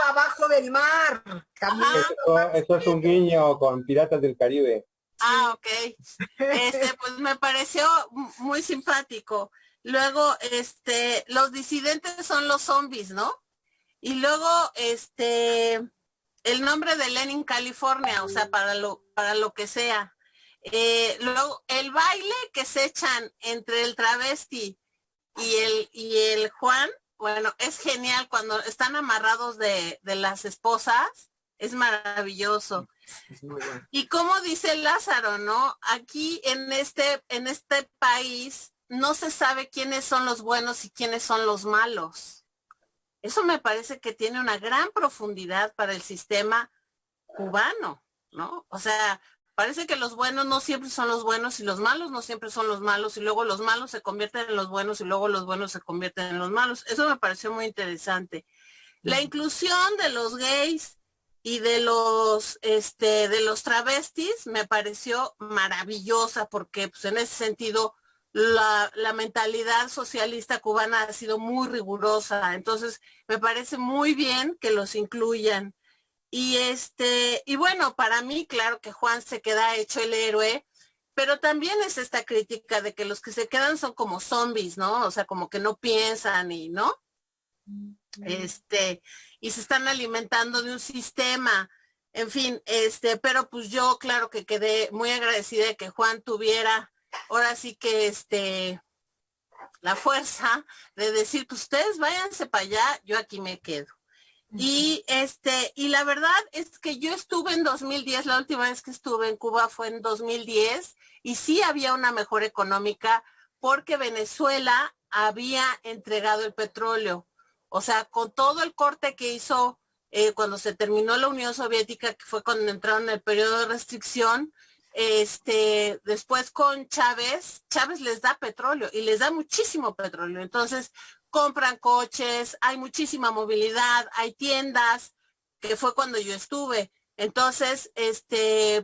abajo del mar. Eso es un guiño con Piratas del Caribe. Ah, ok. Pues me pareció muy simpático. Luego, los disidentes son los zombies, ¿no? Y luego, el nombre de Lenin, California, o sea, para lo que sea. Luego, el baile que se echan entre el travesti y el Juan, bueno, es genial cuando están amarrados de las esposas, es maravilloso. Y como dice Lázaro, ¿no? Aquí en este país no se sabe quiénes son los buenos y quiénes son los malos. Eso me parece que tiene una gran profundidad para el sistema cubano, ¿no? O sea, parece que los buenos no siempre son los buenos y los malos no siempre son los malos y luego los malos se convierten en los buenos y luego los buenos se convierten en los malos. Eso me pareció muy interesante. La inclusión de los gays y de los travestis me pareció maravillosa porque pues, en ese sentido la mentalidad socialista cubana ha sido muy rigurosa. Entonces, me parece muy bien que los incluyan. Y bueno, para mí, claro que Juan se queda hecho el héroe, pero también es esta crítica de que los que se quedan son como zombies, ¿no? O sea, como que no piensan y, ¿no? Y se están alimentando de un sistema. En fin, pero pues yo claro que quedé muy agradecida de que Juan tuviera ahora sí que la fuerza de decir, pues ustedes váyanse para allá, yo aquí me quedo. Y la verdad es que yo estuve en 2010, la última vez que estuve en Cuba fue en 2010, y sí había una mejora económica porque Venezuela había entregado el petróleo. O sea, con todo el corte que hizo cuando se terminó la Unión Soviética, que fue cuando entraron en el periodo de restricción, después con Chávez les da petróleo y les da muchísimo petróleo. Entonces, compran coches, hay muchísima movilidad, hay tiendas, que fue cuando yo estuve. Entonces,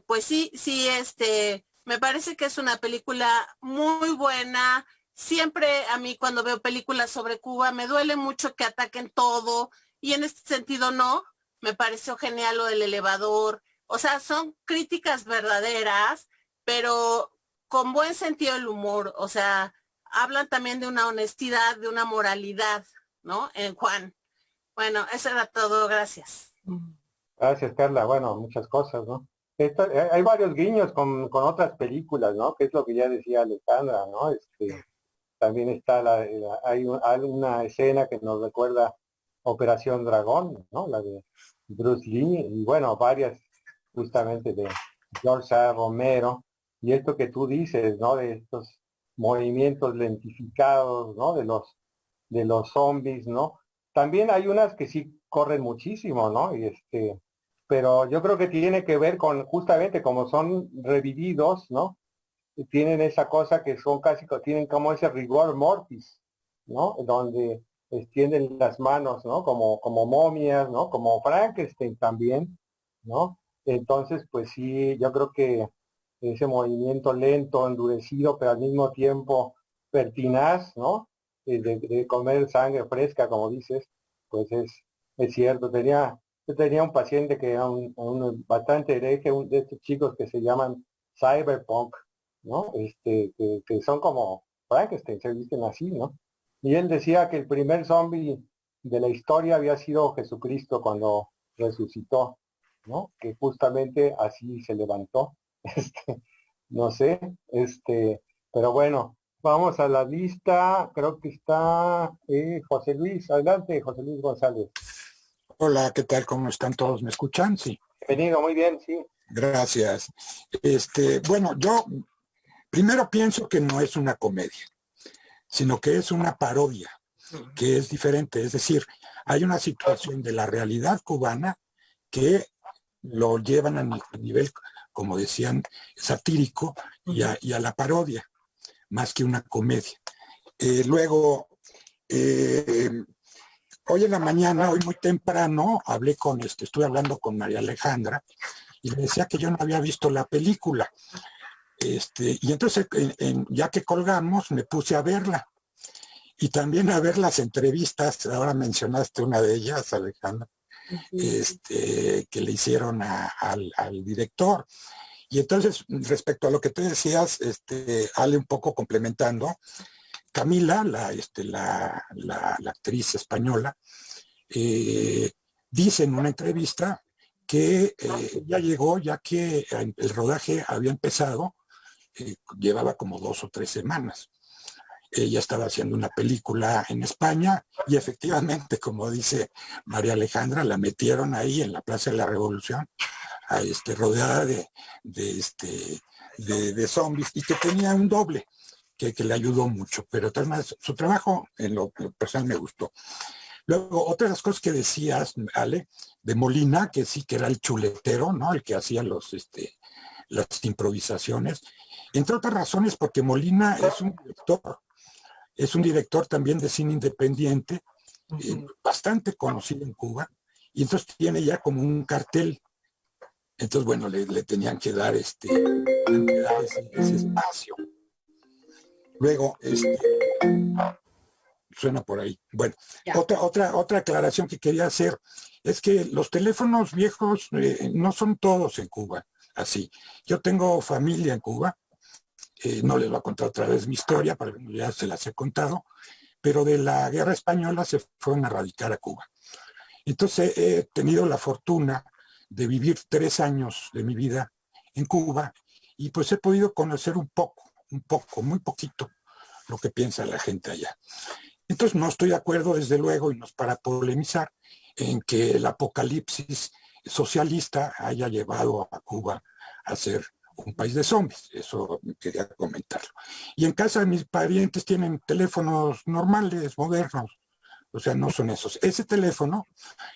pues sí, me parece que es una película muy buena. Siempre a mí cuando veo películas sobre Cuba me duele mucho que ataquen todo y en este sentido no. Me pareció genial lo del elevador. O sea, son críticas verdaderas, pero con buen sentido del humor. O sea, hablan también de una honestidad, de una moralidad, ¿no? En Juan. Bueno, eso era todo. Gracias. Gracias, Carla. Bueno, muchas cosas, ¿no? Hay varios guiños con otras películas, ¿no? Que es lo que ya decía Alejandra, ¿no? También está hay una escena que nos recuerda Operación Dragón, ¿no? La de Bruce Lee, y bueno, varias justamente de George A. Romero, y esto que tú dices, ¿no? De estos movimientos lentificados, ¿no? De los zombies, ¿no? También hay unas que sí corren muchísimo, ¿no? Pero yo creo que tiene que ver con justamente como son revividos, ¿no? Y tienen esa cosa que son casi, tienen como ese rigor mortis, ¿no? Donde extienden las manos, ¿no? Como momias, ¿no? Como Frankenstein también, ¿no? Entonces, pues sí, yo creo que ese movimiento lento, endurecido, pero al mismo tiempo pertinaz, ¿no? De comer sangre fresca, como dices, pues es cierto. Yo tenía un paciente que era un bastante hereje, de estos chicos que se llaman cyberpunk, ¿no? Que son como Frankenstein, se visten así, ¿no? Y él decía que el primer zombie de la historia había sido Jesucristo cuando resucitó, ¿no? Que justamente así se levantó. No sé, pero bueno, vamos a la lista. Creo que está José Luis. Adelante, José Luis González. Hola, ¿qué tal? ¿Cómo están todos? ¿Me escuchan? Sí. Bienvenido, muy bien, sí. Gracias. Bueno, yo primero pienso que no es una comedia, sino que es una parodia, que es diferente. Es decir, hay una situación de la realidad cubana que lo llevan a nivel, como decían, satírico y a la parodia, más que una comedia. Luego, hoy en la mañana, hoy muy temprano, estuve hablando con María Alejandra y le decía que yo no había visto la película. Y entonces, ya que colgamos, me puse a verla. Y también a ver las entrevistas, ahora mencionaste una de ellas, Alejandra, que le hicieron al director. Y entonces, respecto a lo que tú decías, Ale, un poco complementando, Camila, la actriz española, dice en una entrevista que ya llegó, ya que el rodaje había empezado, llevaba como 2 o 3 semanas. Ella estaba haciendo una película en España y efectivamente, como dice María Alejandra, la metieron ahí en la Plaza de la Revolución, rodeada de zombies, y que tenía un doble que le ayudó mucho, pero de todas maneras, su trabajo en lo personal me gustó. Luego, otra de las cosas que decías, Ale, de Molina, que sí que era el chuletero, ¿no? El que hacía las improvisaciones, entre otras razones porque Molina es un director también de cine independiente, bastante conocido en Cuba, y entonces tiene ya como un cartel. Entonces, bueno, le tenían que dar, ese espacio. Luego, suena por ahí. Bueno, otra aclaración que quería hacer es que los teléfonos viejos no son todos en Cuba así. Yo tengo familia en Cuba, no les voy a contar otra vez mi historia, para ya se las he contado, pero de la guerra española se fueron a radicar a Cuba. Entonces he tenido la fortuna de vivir 3 años de mi vida en Cuba y pues he podido conocer un poco, muy poquito, lo que piensa la gente allá. Entonces no estoy de acuerdo, desde luego, y no es para polemizar, en que el apocalipsis socialista haya llevado a Cuba a ser un país de zombies. Eso quería comentarlo. Y en casa mis parientes tienen teléfonos normales, modernos, o sea, no son esos. Ese teléfono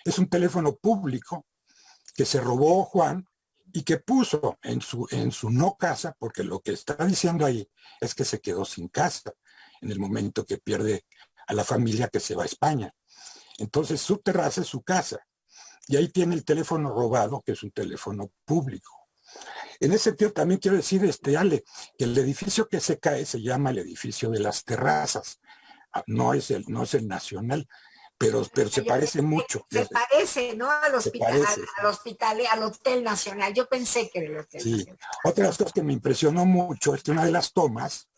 es un teléfono público que se robó Juan y que puso en su no casa, porque lo que está diciendo ahí es que se quedó sin casa en el momento que pierde a la familia que se va a España. Entonces su terraza es su casa. Y ahí tiene el teléfono robado, que es un teléfono público. En ese sentido también quiero decir, Ale, que el edificio que se cae se llama el edificio de las terrazas. No es el Nacional, pero se parece mucho. Se parece, ¿no? Al Hotel Nacional. Yo pensé que era el Hotel Nacional. Otra de las cosas que me impresionó mucho es que una de las tomas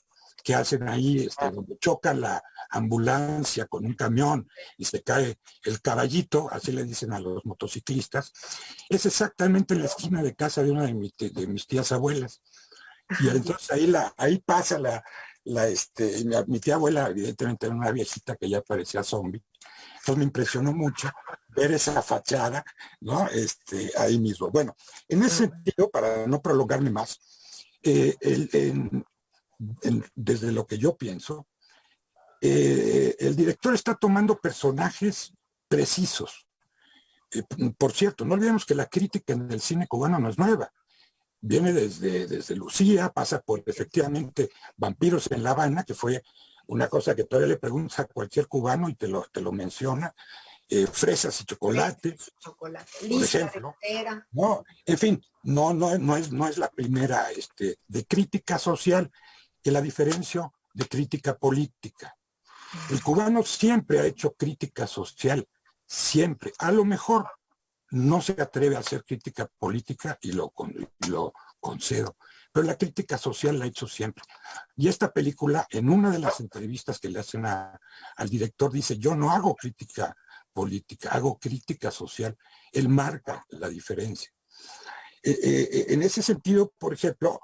que hacen ahí, donde choca la ambulancia con un camión y se cae el caballito, así le dicen a los motociclistas, es exactamente en la esquina de casa de una de mis tías abuelas. Y entonces ahí pasa mi tía abuela, evidentemente era una viejita que ya parecía zombie. Entonces me impresionó mucho ver esa fachada, ¿no? Ahí mismo. Bueno, en ese sentido, para no prolongarme más, desde lo que yo pienso, el director está tomando personajes precisos. Por cierto, no olvidemos que la crítica en el cine cubano no es nueva. Viene desde Lucía, pasa por efectivamente Vampiros en La Habana, que fue una cosa que todavía le preguntas a cualquier cubano y te lo menciona, fresas y chocolate, por ejemplo, ¿no? En fin, no es la primera de crítica social, que la diferencio de crítica política. El cubano siempre ha hecho crítica social, siempre. A lo mejor no se atreve a hacer crítica política y lo concedo, pero la crítica social la ha hecho siempre. Y esta película, en una de las entrevistas que le hacen al director, dice, yo no hago crítica política, hago crítica social. Él marca la diferencia. En ese sentido, por ejemplo,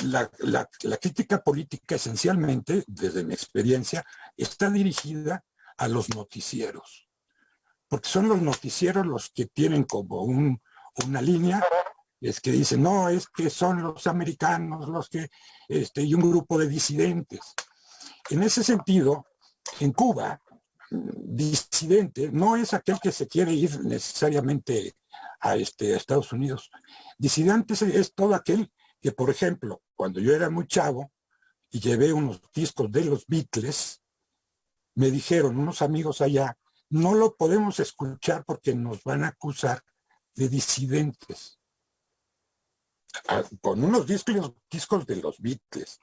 la crítica política esencialmente, desde mi experiencia, está dirigida a los noticieros, porque son los noticieros los que tienen como una línea, es que dicen, no, es que son los americanos los que, y un grupo de disidentes. En ese sentido, en Cuba, disidente no es aquel que se quiere ir necesariamente a Estados Unidos. Disidente es todo aquel que, por ejemplo, cuando yo era muy chavo y llevé unos discos de los Beatles, me dijeron unos amigos allá, no lo podemos escuchar porque nos van a acusar de disidentes. Con unos discos de los Beatles.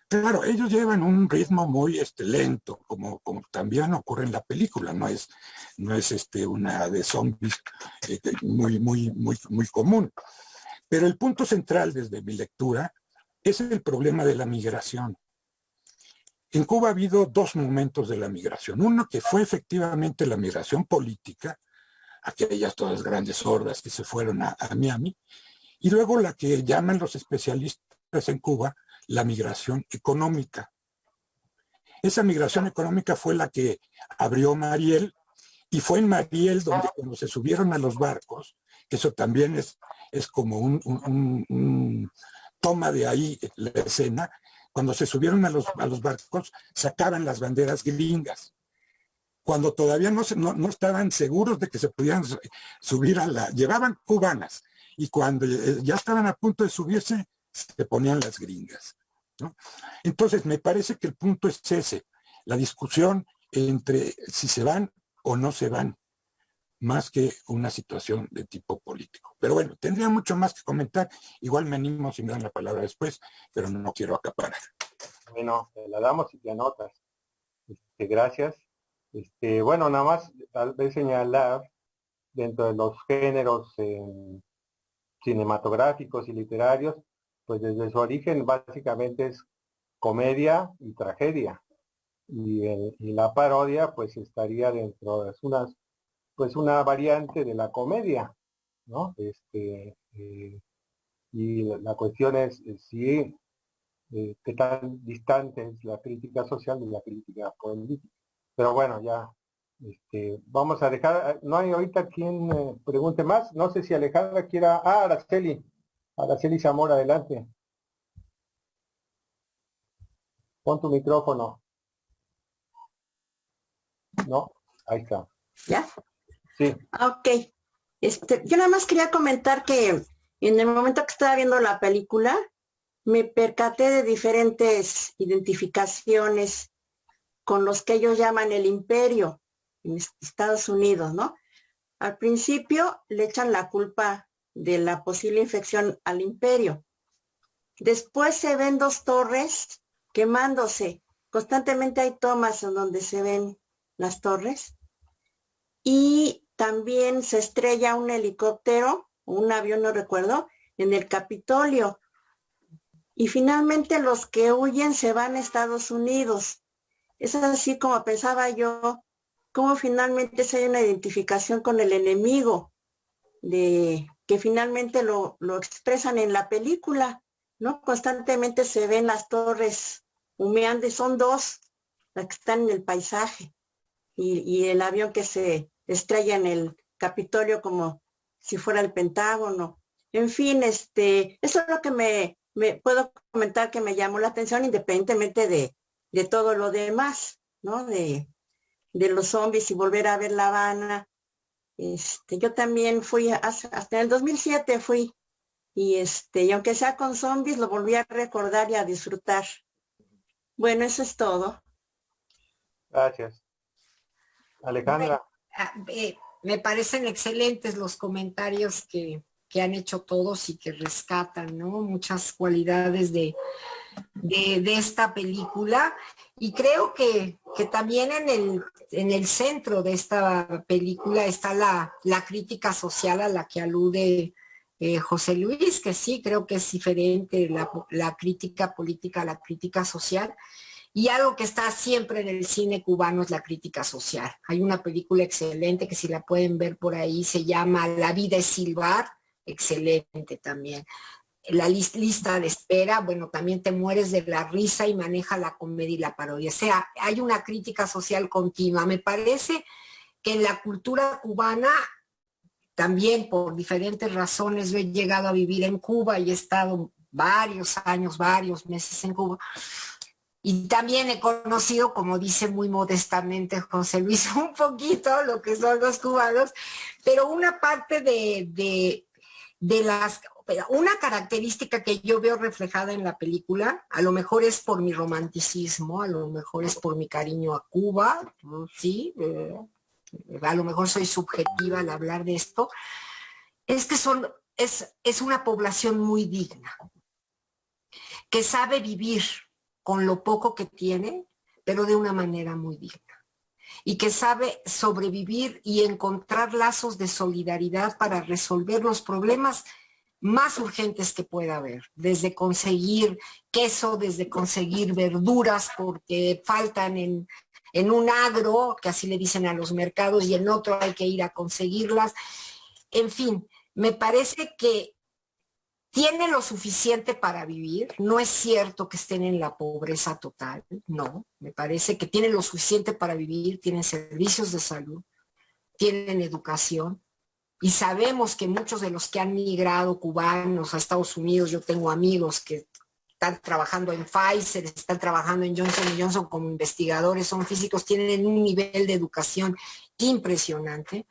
Claro, ellos llevan un ritmo muy lento, como también ocurre en la película, no es una de zombies muy común. Pero el punto central desde mi lectura es el problema de la migración. En Cuba ha habido dos momentos de la migración. Uno que fue efectivamente la migración política, aquellas todas grandes hordas que se fueron a Miami, y luego la que llaman los especialistas en Cuba la migración económica. Esa migración económica fue la que abrió Mariel, y fue en Mariel donde cuando se subieron a los barcos, que eso también es como un toma de ahí la escena, cuando se subieron a los barcos, sacaban las banderas gringas. Cuando todavía no estaban seguros de que se podían subir llevaban cubanas, y cuando ya estaban a punto de subirse, se ponían las gringas, ¿no? Entonces, me parece que el punto es ese, la discusión entre si se van o no se van, más que una situación de tipo político. Pero bueno, tendría mucho más que comentar, igual me animo si me dan la palabra después, pero no quiero acaparar. Bueno, te la damos y te anotas. Gracias. Bueno, nada más tal vez señalar dentro de los géneros cinematográficos y literarios, pues desde su origen básicamente es comedia y tragedia. Y la parodia pues estaría dentro de una variante de la comedia, ¿no? Y la cuestión es si qué tan distante es la crítica social de la crítica política. Pero bueno, ya vamos a dejar, no hay ahorita quien pregunte más, no sé si Alejandra quiera, Araceli Zamora, adelante. Pon tu micrófono. No, ahí está. ¿Ya? Sí. Ok. Yo nada más quería comentar que en el momento que estaba viendo la película, me percaté de diferentes identificaciones con los que ellos llaman el imperio en Estados Unidos, ¿no? Al principio le echan la culpa de la posible infección al imperio. Después se ven dos torres quemándose. Constantemente hay tomas en donde se ven las torres. Y también se estrella un helicóptero, un avión, no recuerdo, en el Capitolio. Y finalmente los que huyen se van a Estados Unidos. Es así como pensaba yo, cómo finalmente se hay una identificación con el enemigo, que finalmente lo expresan en la película, ¿no? Constantemente se ven las torres humeando y son dos las que están en el paisaje. Y el avión que se estrella en el Capitolio como si fuera el Pentágono. En fin, eso es lo que me puedo comentar que me llamó la atención independientemente de todo lo demás, ¿no? De los zombies y volver a ver La Habana. Yo también fui, hasta el 2007 fui, y aunque sea con zombies, lo volví a recordar y a disfrutar. Bueno, eso es todo. Gracias. Alejandra. Me parecen excelentes los comentarios que han hecho todos y que rescatan, ¿no? Muchas cualidades de esta película. Y creo que también en el centro de esta película está la crítica social a la que alude José Luis, que sí, creo que es diferente la crítica política a la crítica social. Y algo que está siempre en el cine cubano es la crítica social. Hay una película excelente que si la pueden ver por ahí se llama La vida es silbar, excelente también. La lista de espera, bueno, también te mueres de la risa y maneja la comedia y la parodia. O sea, hay una crítica social continua. Me parece que en la cultura cubana, también por diferentes razones, yo he llegado a vivir en Cuba y he estado varios años, varios meses en Cuba. Y también he conocido, como dice muy modestamente José Luis, un poquito lo que son los cubanos, pero una parte de una característica que yo veo reflejada en la película, a lo mejor es por mi romanticismo, a lo mejor es por mi cariño a Cuba, sí, a lo mejor soy subjetiva al hablar de esto, es que es una población muy digna, que sabe vivir con lo poco que tiene, pero de una manera muy digna. Y que sabe sobrevivir y encontrar lazos de solidaridad para resolver los problemas más urgentes que pueda haber, desde conseguir queso, desde conseguir verduras, porque faltan en un agro, que así le dicen a los mercados, y en otro hay que ir a conseguirlas. En fin, me parece que tienen lo suficiente para vivir. No es cierto que estén en la pobreza total, no. Me parece que tienen lo suficiente para vivir, tienen servicios de salud, tienen educación. Y sabemos que muchos de los que han migrado cubanos a Estados Unidos, yo tengo amigos que están trabajando en Pfizer, están trabajando en Johnson & Johnson como investigadores, son físicos, tienen un nivel de educación impresionante.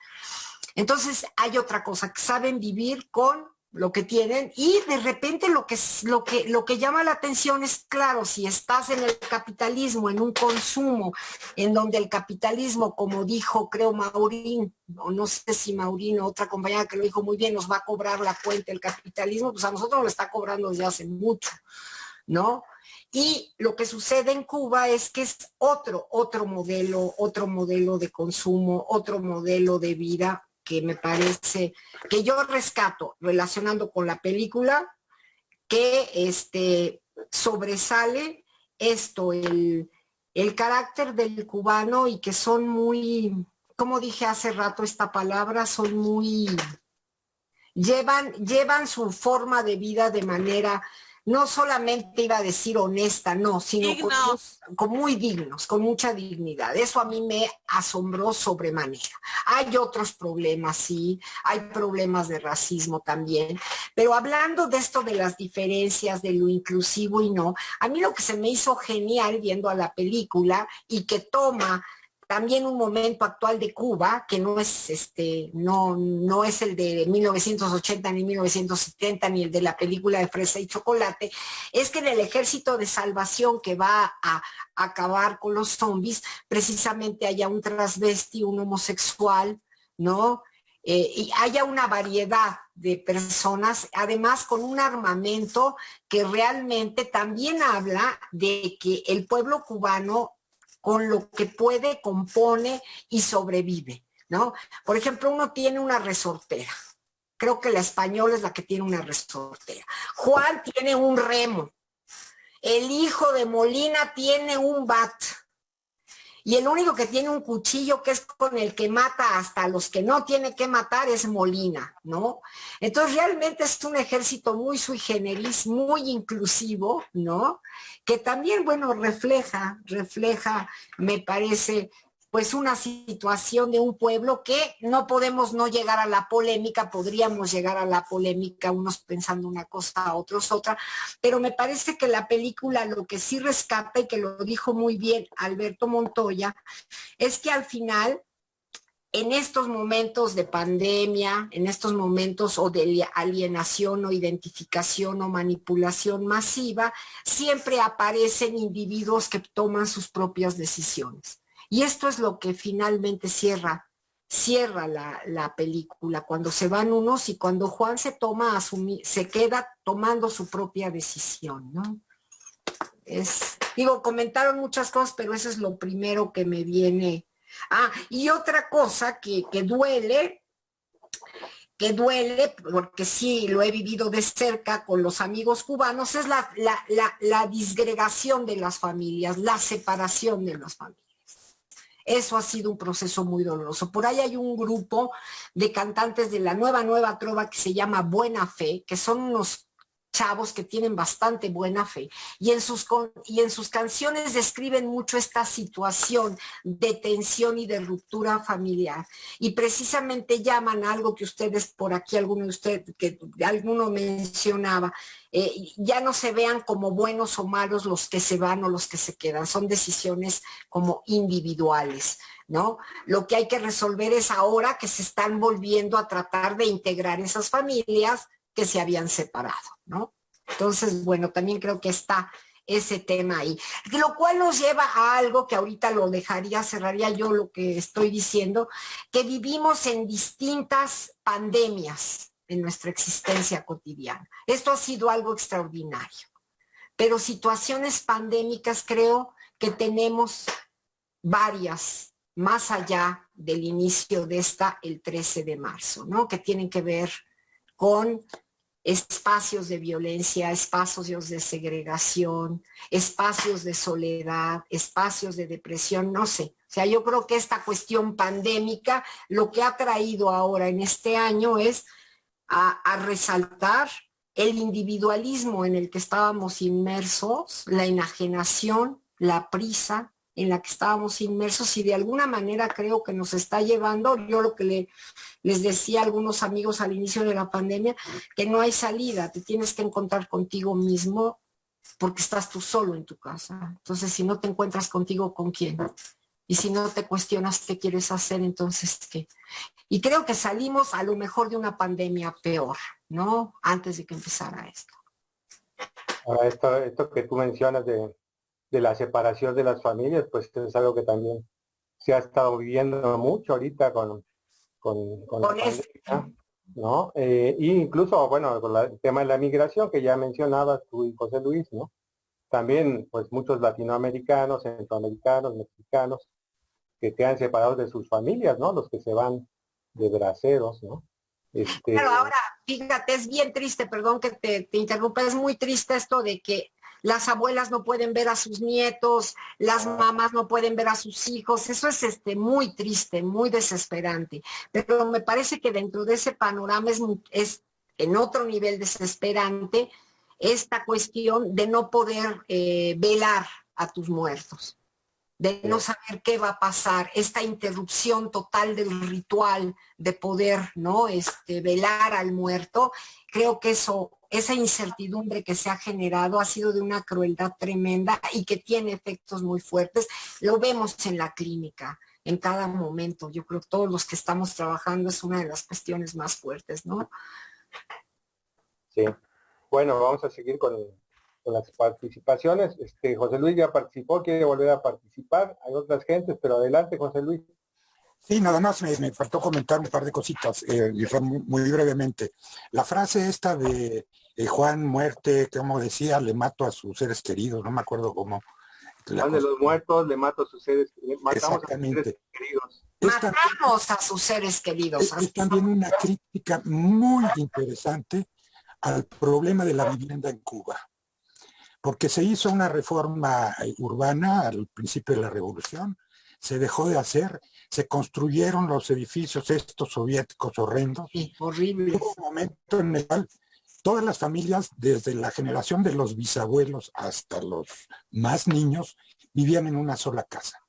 Entonces hay otra cosa, que saben vivir con lo que tienen y de repente lo que llama la atención es, claro, si estás en el capitalismo, en un consumo, en donde el capitalismo, como dijo, creo Maurín, o no sé si Maurín o otra compañera que lo dijo muy bien, nos va a cobrar la cuenta el capitalismo, pues a nosotros nos lo está cobrando desde hace mucho, ¿no? Y lo que sucede en Cuba es que es otro modelo de consumo, otro modelo de vida, que me parece, que yo rescato relacionando con la película, que sobresale esto, el carácter del cubano y que son muy, como dije hace rato esta palabra, son muy, llevan su forma de vida de manera, no solamente iba a decir honesta, no, sino con muy dignos, con mucha dignidad. Eso a mí me asombró sobremanera. Hay otros problemas, sí, hay problemas de racismo también, pero hablando de esto de las diferencias, de lo inclusivo y no, a mí lo que se me hizo genial viendo a la película y que toma también un momento actual de Cuba, que no es no es el de 1980 ni 1970 ni el de la película de Fresa y Chocolate, es que en el Ejército de Salvación que va a acabar con los zombies, precisamente haya un transvesti, un homosexual, ¿no? Y haya una variedad de personas, además con un armamento que realmente también habla de que el pueblo cubano con lo que puede, compone y sobrevive, ¿no? Por ejemplo, uno tiene una resortera. Creo que la española es la que tiene una resortera. Juan tiene un remo. El hijo de Molina tiene un bat. Y el único que tiene un cuchillo que es con el que mata hasta los que no tiene que matar es Molina, ¿no? Entonces realmente es un ejército muy sui generis, muy inclusivo, ¿no? Que también, bueno, refleja, me parece, pues una situación de un pueblo que no podemos no llegar a la polémica, podríamos llegar a la polémica, unos pensando una cosa, otros otra, pero me parece que la película lo que sí rescata, y que lo dijo muy bien Alberto Montoya, es que al final en estos momentos de pandemia, en estos momentos o de alienación o identificación o manipulación masiva, siempre aparecen individuos que toman sus propias decisiones. Y esto es lo que finalmente cierra la película, cuando se van unos y cuando Juan se queda tomando su propia decisión, ¿no? Comentaron muchas cosas, pero eso es lo primero que me viene. Y otra cosa que duele, porque sí lo he vivido de cerca con los amigos cubanos, es la disgregación de las familias, la separación de las familias. Eso ha sido un proceso muy doloroso. Por ahí hay un grupo de cantantes de la nueva trova que se llama Buena Fe, que son unos chavos que tienen bastante buena fe, y en sus canciones describen mucho esta situación de tensión y de ruptura familiar, y precisamente llaman a algo que ustedes por aquí, alguno mencionaba, ya no se vean como buenos o malos los que se van o los que se quedan, son decisiones como individuales, ¿no? Lo que hay que resolver es ahora que se están volviendo a tratar de integrar esas familias que se habían separado, ¿no? Entonces, bueno, también creo que está ese tema ahí. Lo cual nos lleva a algo que ahorita cerraría yo lo que estoy diciendo, que vivimos en distintas pandemias en nuestra existencia cotidiana. Esto ha sido algo extraordinario. Pero situaciones pandémicas creo que tenemos varias, más allá del inicio de el 13 de marzo, ¿no? Que tienen que ver con espacios de violencia, espacios de segregación, espacios de soledad, espacios de depresión, no sé. O sea, yo creo que esta cuestión pandémica lo que ha traído ahora en este año es a resaltar el individualismo en el que estábamos inmersos, la enajenación, la prisa en la que estábamos inmersos, y de alguna manera creo que nos está llevando, yo lo que les decía a algunos amigos al inicio de la pandemia, que no hay salida, te tienes que encontrar contigo mismo porque estás tú solo en tu casa. Entonces, si no te encuentras contigo, ¿con quién? Y si no te cuestionas qué quieres hacer, entonces, ¿qué? Y creo que salimos a lo mejor de una pandemia peor, ¿no? Antes de que empezara esto. Ahora, esto que tú mencionas de la separación de las familias, pues es algo que también se ha estado viviendo mucho ahorita con la pandemia, ¿no? Y incluso, bueno, con el tema de la migración que ya mencionabas tú y José Luis, ¿no? También, pues muchos latinoamericanos, centroamericanos, mexicanos, que quedan separados de sus familias, ¿no? Los que se van de braceros, ¿no? Pero ahora, fíjate, es bien triste, perdón que te interrumpa, es muy triste esto de que las abuelas no pueden ver a sus nietos, las mamás no pueden ver a sus hijos. Eso es muy triste, muy desesperante. Pero me parece que dentro de ese panorama es en otro nivel desesperante esta cuestión de no poder velar a tus muertos, de no saber qué va a pasar, esta interrupción total del ritual de poder, ¿no? Velar al muerto. Creo que esa incertidumbre que se ha generado ha sido de una crueldad tremenda y que tiene efectos muy fuertes. Lo vemos en la clínica, en cada momento. Yo creo que todos los que estamos trabajando es una de las cuestiones más fuertes, ¿no? Sí. Bueno, vamos a seguir con las participaciones. José Luis ya participó, quiere volver a participar. Hay otras gentes, pero adelante, José Luis. Sí, nada más me faltó comentar un par de cositas, muy brevemente. La frase esta de Juan muerte, como decía, le mato a sus seres queridos, no me acuerdo cómo. Juan de los muertos, le mato a sus seres, matamos exactamente. A sus seres queridos. Matamos a sus seres queridos. Es también una crítica muy interesante al problema de la vivienda en Cuba, porque se hizo una reforma urbana al principio de la revolución, se dejó de hacer, se construyeron los edificios estos soviéticos horrendos. Sí, horribles. Hubo un momento en el cual todas las familias, desde la generación de los bisabuelos hasta los más niños, vivían en una sola casa,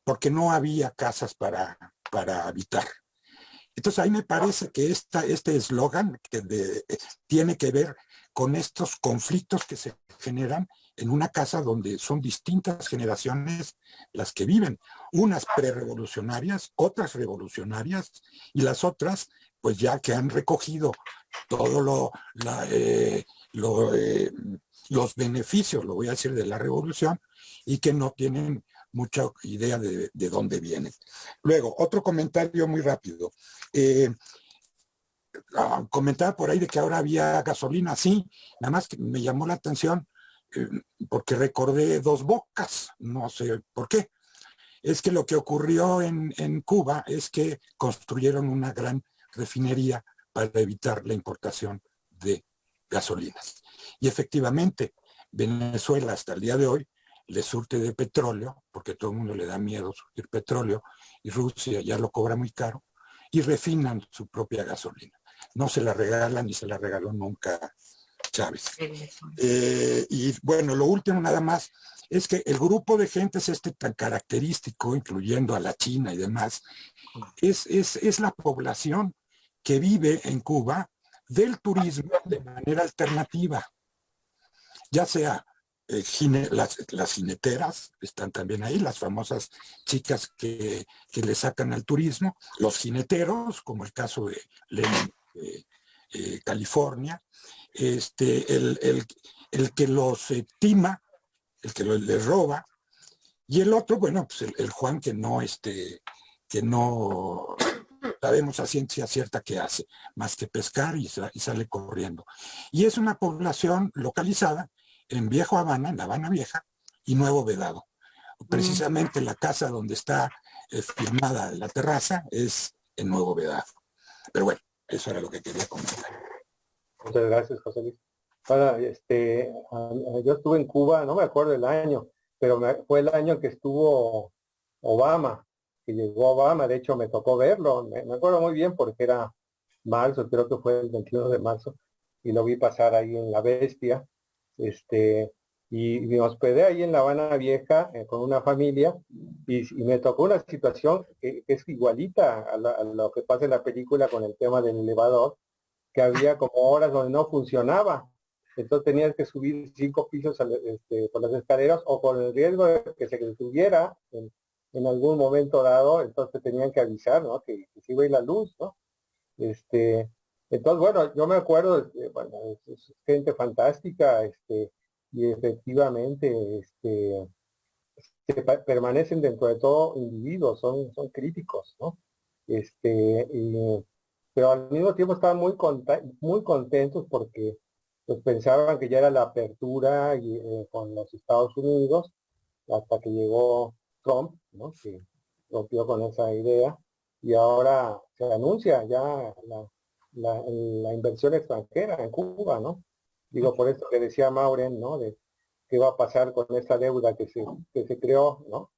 porque no había casas para habitar. Entonces ahí me parece que este eslogan tiene que ver con estos conflictos que se generan en una casa donde son distintas generaciones las que viven, unas prerevolucionarias, otras revolucionarias, y las otras, pues ya que han recogido todo los beneficios, lo voy a decir, de la revolución, y que no tienen mucha idea de dónde vienen. Luego, otro comentario muy rápido. Comentaba por ahí de que ahora había gasolina, sí, nada más que me llamó la atención porque recordé Dos Bocas, no sé por qué. Es que lo que ocurrió en Cuba es que construyeron una gran refinería para evitar la importación de gasolinas. Y efectivamente, Venezuela hasta el día de hoy le surte de petróleo, porque todo el mundo le da miedo surtir petróleo, y Rusia ya lo cobra muy caro, y refinan su propia gasolina. No se la regalan ni se la regaló nunca Chávez. Y bueno, lo último nada más es que el grupo de gentes tan característico, incluyendo a la China y demás, es la población que vive en Cuba del turismo de manera alternativa, ya sea las jineteras, están también ahí, las famosas chicas que le sacan al turismo, los jineteros, como el caso de Lenin, California, el que los tima, el que les roba, y el otro, bueno, pues el Juan que no sabemos a ciencia cierta qué hace, más que pescar y sale corriendo. Y es una población localizada en Viejo Habana, en La Habana Vieja, y Nuevo Vedado. Precisamente la casa donde está filmada la terraza es en Nuevo Vedado. Pero bueno, eso era lo que quería comentar. Muchas gracias, José Luis. Ahora, yo estuve en Cuba, no me acuerdo el año, pero fue el año que estuvo Obama, que llegó Obama, de hecho me tocó verlo, me acuerdo muy bien porque era marzo, creo que fue el 21 de marzo, y lo vi pasar ahí en La Bestia, y me hospedé ahí en La Habana Vieja con una familia, y me tocó una situación que es igualita a lo que pasa en la película con el tema del elevador, que había como horas donde no funcionaba. Entonces tenías que subir 5 pisos por las escaleras o con el riesgo de que se detuviera en algún momento dado, entonces tenían que avisar, ¿no? Que se iba a ir la luz, ¿no? Entonces, bueno, yo me acuerdo, bueno, es gente fantástica, y efectivamente, permanecen dentro de todo individuos, son críticos, ¿no? Pero al mismo tiempo estaban muy contentos porque pues pensaban que ya era la apertura con los Estados Unidos hasta que llegó Trump, ¿no? Que rompió con esa idea y ahora se anuncia ya la inversión extranjera en Cuba, ¿no? Digo, por esto que decía Maureen, ¿no? De qué va a pasar con esta deuda que se creó, ¿no?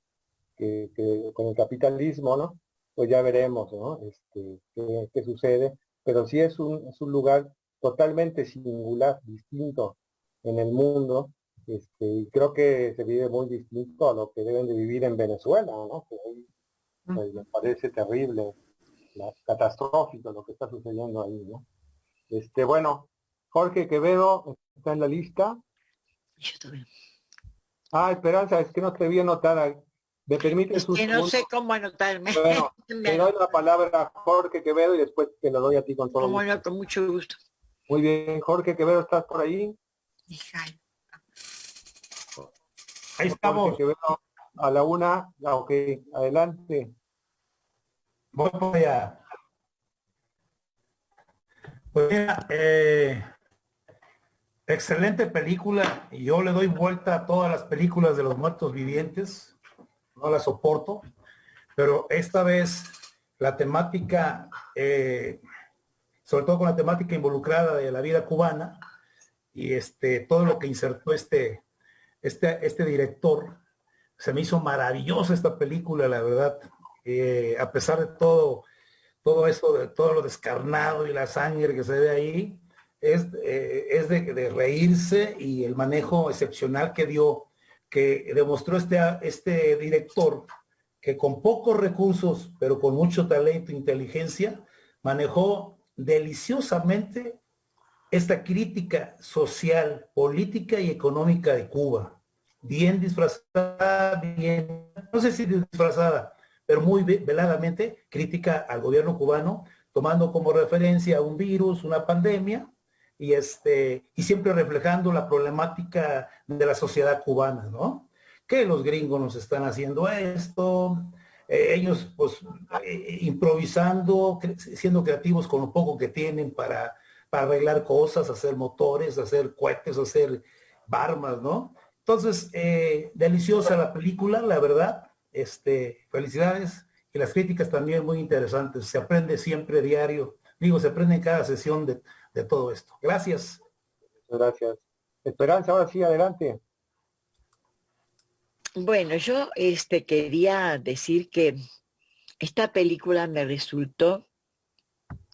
Que con el capitalismo, ¿no? Pues ya veremos, ¿no? Qué sucede. Pero sí es un lugar totalmente singular, distinto en el mundo, y creo que se vive muy distinto a lo que deben de vivir en Venezuela, ¿no? Que hoy pues, me parece terrible, catastrófico lo que está sucediendo ahí, ¿no? Bueno, Jorge Quevedo está en la lista. Yo también. Esperanza, es que no te vi anotar. ¿Me permites un no sé cómo anotarme. Bueno, te doy la palabra a Jorge Quevedo y después te lo doy a ti con todo gusto. Bueno, con mucho gusto. Muy bien, Jorge Quevedo, ¿estás por ahí? Ahí estamos. Jorge Quevedo, a la una, ok, adelante. Voy por allá. Pues mira, excelente película. Yo le doy vuelta a todas las películas de los muertos vivientes. No las soporto. Pero esta vez la temática, sobre todo con la temática involucrada de la vida cubana y todo lo que insertó este director, se me hizo maravillosa esta película, la verdad. A pesar de todo eso, de todo lo descarnado y la sangre que se ve ahí, es de reírse, y el manejo excepcional que demostró este director, que con pocos recursos, pero con mucho talento e inteligencia, manejó deliciosamente esta crítica social, política y económica de Cuba, bien disfrazada, bien, no sé si disfrazada, pero muy veladamente crítica al gobierno cubano, tomando como referencia un virus, una pandemia, y siempre reflejando la problemática de la sociedad cubana, ¿no? Que los gringos nos están haciendo esto, ellos pues improvisando, siendo creativos con lo poco que tienen para arreglar cosas, hacer motores, hacer cohetes, hacer armas, ¿no? Entonces, deliciosa la película, la verdad, felicidades, y las críticas también muy interesantes, se aprende siempre diario, digo, se aprende en cada sesión de todo esto. Gracias. Gracias. Esperanza, ahora sí, adelante. Bueno, yo quería decir que esta película me resultó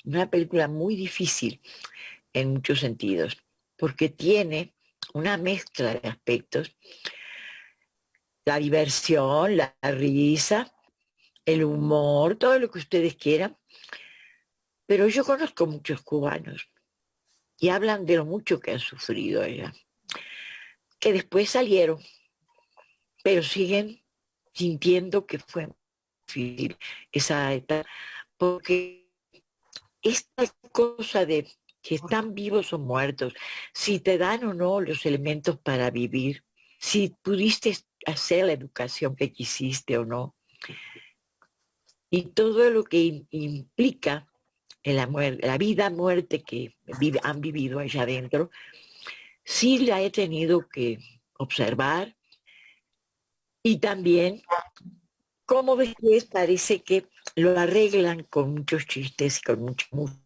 una película muy difícil en muchos sentidos, porque tiene una mezcla de aspectos, la diversión, la risa, el humor, todo lo que ustedes quieran, pero yo conozco muchos cubanos y hablan de lo mucho que han sufrido allá, que después salieron, pero siguen sintiendo que fue difícil esa etapa, porque esta cosa de si están vivos o muertos, si te dan o no los elementos para vivir, si pudiste hacer la educación que quisiste o no, y todo lo que implica en la vida, muerte que han vivido allá adentro, sí la he tenido que observar, y también cómo después parece que lo arreglan con muchos chistes y con mucha música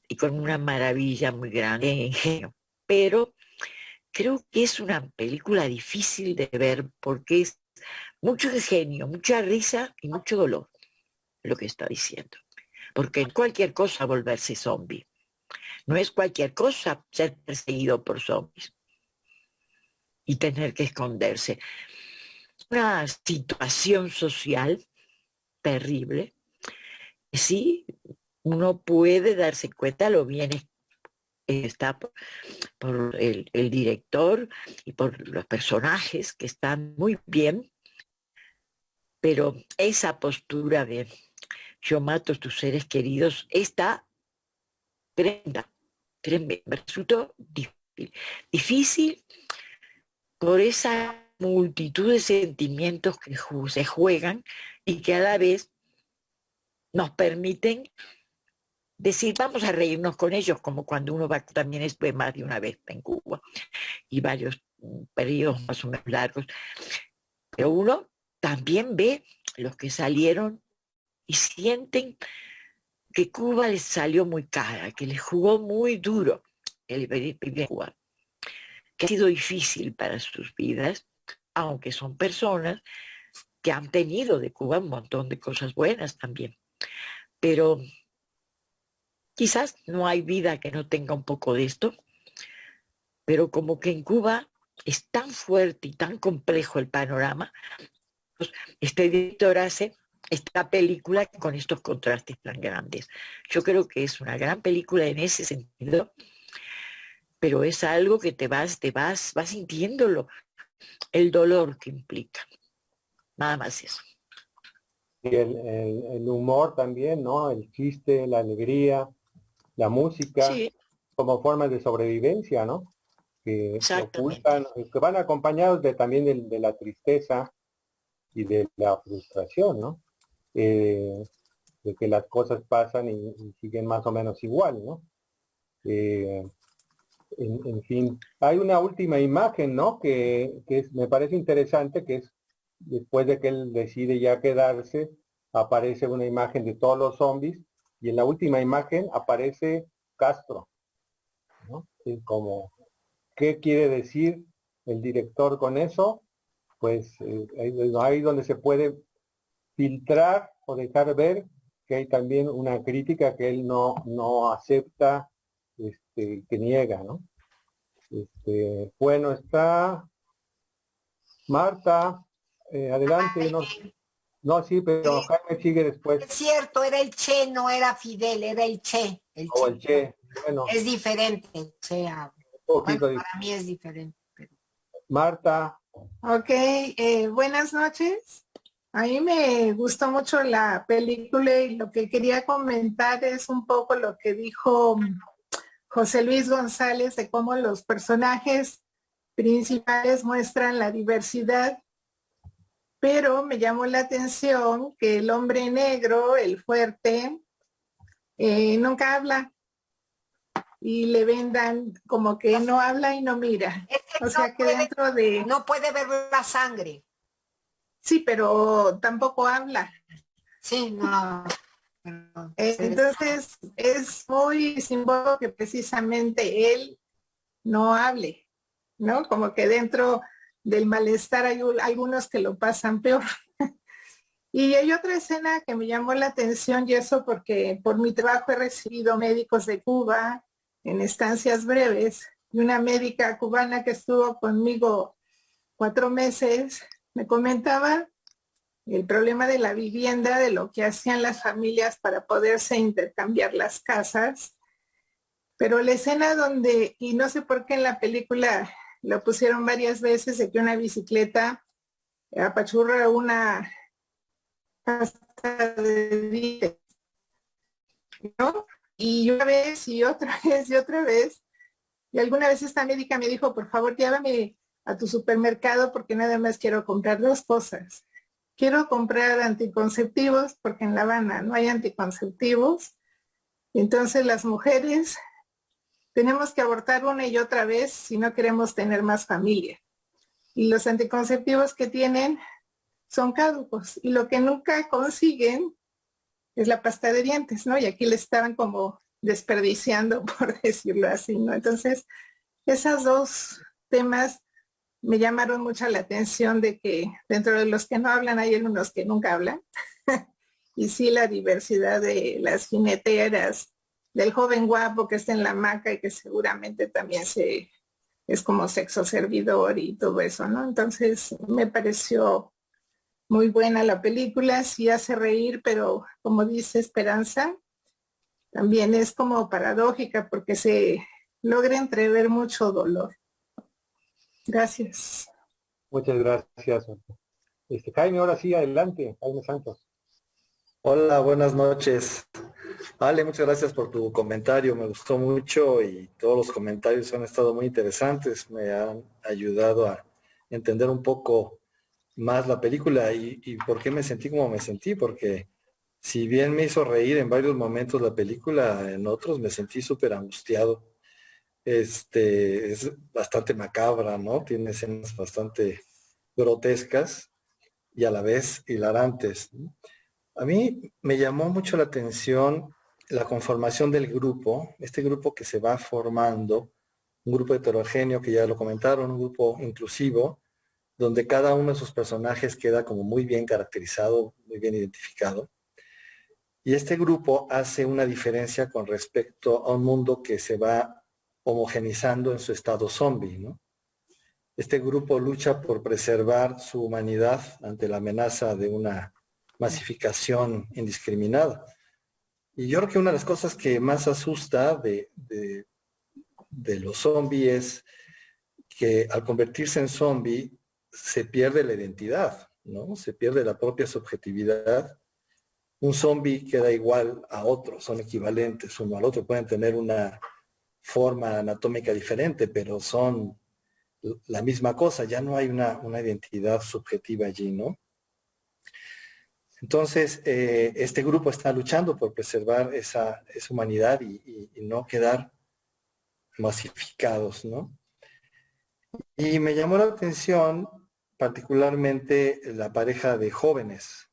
y con una maravilla muy grande en ingenio. Pero creo que es una película difícil de ver porque es mucho ingenio, mucha risa y mucho dolor lo que está diciendo. Porque en cualquier cosa volverse zombie. No es cualquier cosa ser perseguido por zombies y tener que esconderse. Una situación social terrible. Sí, uno puede darse cuenta lo bien está por el director y por los personajes que están muy bien, pero esa postura de yo mato a tus seres queridos está tremenda, tremenda. Me resultó difícil por esa multitud de sentimientos que se juegan y que a la vez nos permiten decir, vamos a reírnos con ellos, como cuando uno va, también estuve más de una vez en Cuba, y varios periodos más o menos largos, pero uno también ve los que salieron y sienten que Cuba les salió muy cara, que les jugó muy duro el vivir en Cuba, que ha sido difícil para sus vidas, aunque son personas que han tenido de Cuba un montón de cosas buenas también. Pero quizás no hay vida que no tenga un poco de esto, pero como que en Cuba es tan fuerte y tan complejo el panorama, pues este director hace esta película con estos contrastes tan grandes. Yo creo que es una gran película en ese sentido, pero es algo que vas sintiéndolo, el dolor que implica. Nada más eso. Y el humor también, ¿no? El chiste, la alegría, la música, Sí, como formas de sobrevivencia, ¿no? Que exactamente. ocultan, que van acompañados también de la tristeza y de la frustración, ¿no? De que las cosas pasan y siguen más o menos igual, ¿no? En fin, hay una última imagen, ¿no? Me parece interesante, que es después de que él decide ya quedarse, aparece una imagen de todos los zombies y en la última imagen aparece Castro, ¿no? Y como, ¿qué quiere decir el director con eso? Pues ahí donde se puede filtrar o dejar ver que hay también una crítica que él no acepta, que niega, ¿no? Bueno, está Marta, adelante, No, sí, pero Jaime sigue después. Es cierto, era el Che, no era Fidel, era el Che. O el Che, bueno. Es diferente, Che. Bueno, para mí es diferente. Pero... Marta. Ok, buenas noches. A mí me gustó mucho la película y lo que quería comentar es un poco lo que dijo José Luis González de cómo los personajes principales muestran la diversidad, pero me llamó la atención que el hombre negro, el fuerte, nunca habla y le vendan como que no habla y no mira. Es que o sea no que puede, dentro de... No puede ver la sangre. Sí, pero tampoco habla. Sí, no. Entonces es muy simbólico que precisamente él no hable, ¿no? Como que dentro del malestar hay algunos que lo pasan peor. Y hay otra escena que me llamó la atención y eso porque por mi trabajo he recibido médicos de Cuba en estancias breves y una médica cubana que estuvo conmigo 4 meses me comentaba el problema de la vivienda, de lo que hacían las familias para poderse intercambiar las casas. Pero la escena donde, y no sé por qué en la película lo pusieron varias veces, de que una bicicleta apachurra una casa de dientes, ¿no? Y una vez y otra vez y otra vez. Y alguna vez esta médica me dijo, por favor, llévame a tu supermercado porque nada más quiero comprar 2 cosas. Quiero comprar anticonceptivos porque en La Habana no hay anticonceptivos. Entonces las mujeres tenemos que abortar una y otra vez si no queremos tener más familia. Y los anticonceptivos que tienen son caducos. Y lo que nunca consiguen es la pasta de dientes, ¿no? Y aquí le estaban como desperdiciando, por decirlo así, ¿no? Entonces, esos 2 temas me llamaron mucho la atención de que dentro de los que no hablan hay algunos que nunca hablan. Y sí, la diversidad de las jineteras, del joven guapo que está en la hamaca y que seguramente también es como sexo servidor y todo eso, ¿no? Entonces me pareció muy buena la película, sí hace reír, pero como dice Esperanza, también es como paradójica porque se logra entrever mucho dolor. Gracias. Muchas gracias. Jaime, ahora sí, adelante, Jaime Santos. Hola, buenas noches. Ale, muchas gracias por tu comentario, me gustó mucho y todos los comentarios han estado muy interesantes, me han ayudado a entender un poco más la película y por qué me sentí como me sentí, porque si bien me hizo reír en varios momentos la película, en otros me sentí súper angustiado. Es bastante macabra, ¿no? Tiene escenas bastante grotescas y a la vez hilarantes, ¿no? A mí me llamó mucho la atención la conformación del grupo, este grupo que se va formando, un grupo heterogéneo que ya lo comentaron, un grupo inclusivo, donde cada uno de sus personajes queda como muy bien caracterizado, muy bien identificado. Y este grupo hace una diferencia con respecto a un mundo que se va homogenizando en su estado zombie, ¿no? Este grupo lucha por preservar su humanidad ante la amenaza de una masificación indiscriminada. Y yo creo que una de las cosas que más asusta de los zombies es que al convertirse en zombie se pierde la identidad, ¿no? Se pierde la propia subjetividad. Un zombie queda igual a otro, son equivalentes uno al otro, pueden tener una forma anatómica diferente, pero son la misma cosa, ya no hay una identidad subjetiva allí, ¿no? Entonces, este grupo está luchando por preservar esa humanidad y no quedar masificados, ¿no? Y me llamó la atención particularmente la pareja de jóvenes,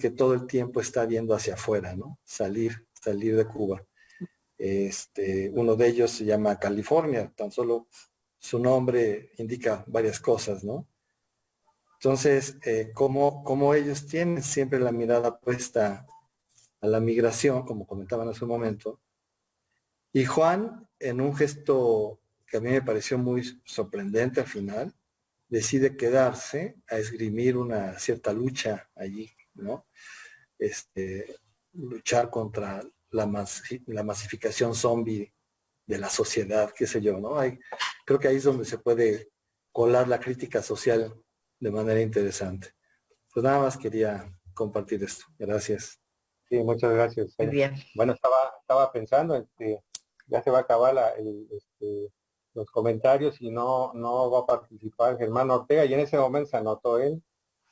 que todo el tiempo está viendo hacia afuera, ¿no? Salir de Cuba. Uno de ellos se llama California, tan solo su nombre indica varias cosas, ¿no? Entonces, como ellos tienen siempre la mirada puesta a la migración, como comentaban hace un momento, y Juan, en un gesto que a mí me pareció muy sorprendente al final, decide quedarse a esgrimir una cierta lucha allí, ¿no? Luchar contra la masificación zombie de la sociedad, qué sé yo, ¿no? Creo que ahí es donde se puede colar la crítica social de manera interesante. Pues nada más quería compartir esto. Gracias. Sí, muchas gracias. Muy bien. Bueno, estaba pensando, ya se va a acabar los comentarios y no va a participar Germán Ortega, y en ese momento se anotó él.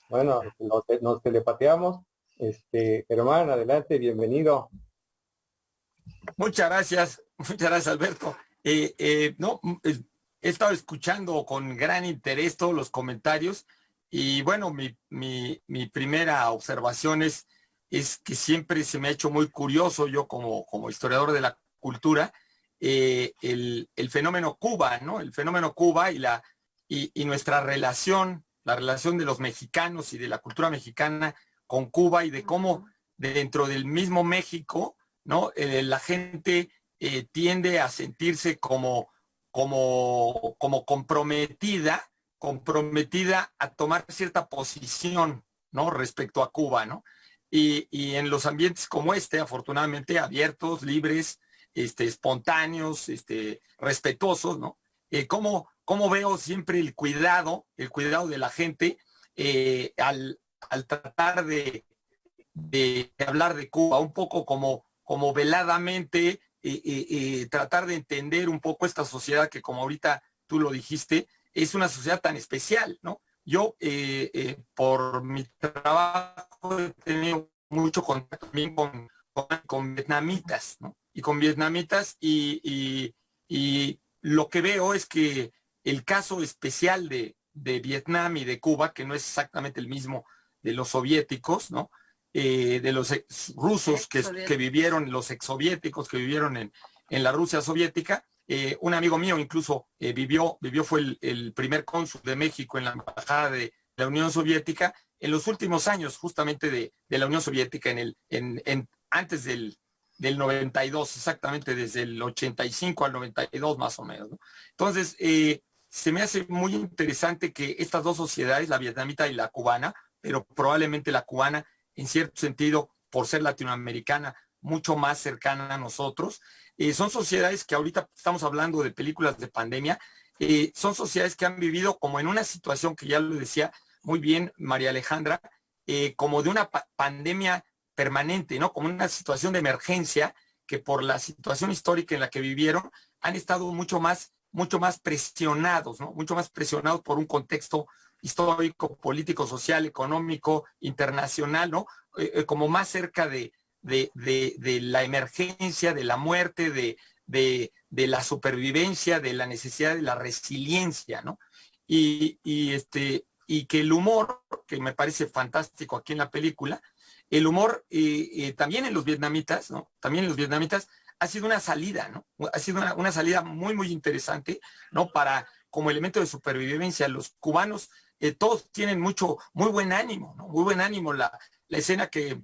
Bueno, nos telepateamos. Germán, adelante, bienvenido. Muchas gracias Alberto. He estado escuchando con gran interés todos los comentarios y bueno, mi primera observación es que siempre se me ha hecho muy curioso, yo como historiador de la cultura, el fenómeno Cuba, ¿no? El fenómeno Cuba y nuestra relación, la relación de los mexicanos y de la cultura mexicana con Cuba y de cómo dentro del mismo México, ¿no? La gente tiende a sentirse como comprometida a tomar cierta posición, ¿no? Respecto a Cuba, ¿no? Y en los ambientes como afortunadamente abiertos, libres, espontáneos, respetuosos, ¿no? Cómo veo siempre el cuidado de la gente al tratar de hablar de Cuba, un poco como veladamente, tratar de entender un poco esta sociedad que, como ahorita tú lo dijiste, es una sociedad tan especial, ¿no? Yo, por mi trabajo, he tenido mucho contacto también con vietnamitas, ¿no? Y con vietnamitas y lo que veo es que el caso especial de Vietnam y de Cuba, que no es exactamente el mismo de los soviéticos, ¿no? De los rusos que vivieron, los exsoviéticos que vivieron en la Rusia soviética. Un amigo mío incluso vivió, fue el primer cónsul de México en la embajada de la Unión Soviética en los últimos años justamente de la Unión Soviética, antes del 92, exactamente desde el 85 al 92 más o menos, ¿no? Entonces, se me hace muy interesante que estas dos sociedades, la vietnamita y la cubana, pero probablemente la cubana, en cierto sentido, por ser latinoamericana, mucho más cercana a nosotros, son sociedades que ahorita estamos hablando de películas de pandemia, son sociedades que han vivido como en una situación que ya lo decía muy bien María Alejandra, como de una pandemia permanente, ¿no? Como una situación de emergencia que por la situación histórica en la que vivieron han estado mucho más presionados, ¿no? Mucho más presionados por un contexto histórico, político, social, económico, internacional, ¿no? Como más cerca de la emergencia, de la muerte, de la supervivencia, de la necesidad de la resiliencia, ¿no? Y que el humor, que me parece fantástico aquí en la película, el humor también en los vietnamitas, ¿no? También en los vietnamitas ha sido una salida, ¿no? Ha sido una salida muy, muy interesante, ¿no? Como elemento de supervivencia. Los cubanos todos tienen muy buen ánimo, ¿no? Muy buen ánimo. La escena que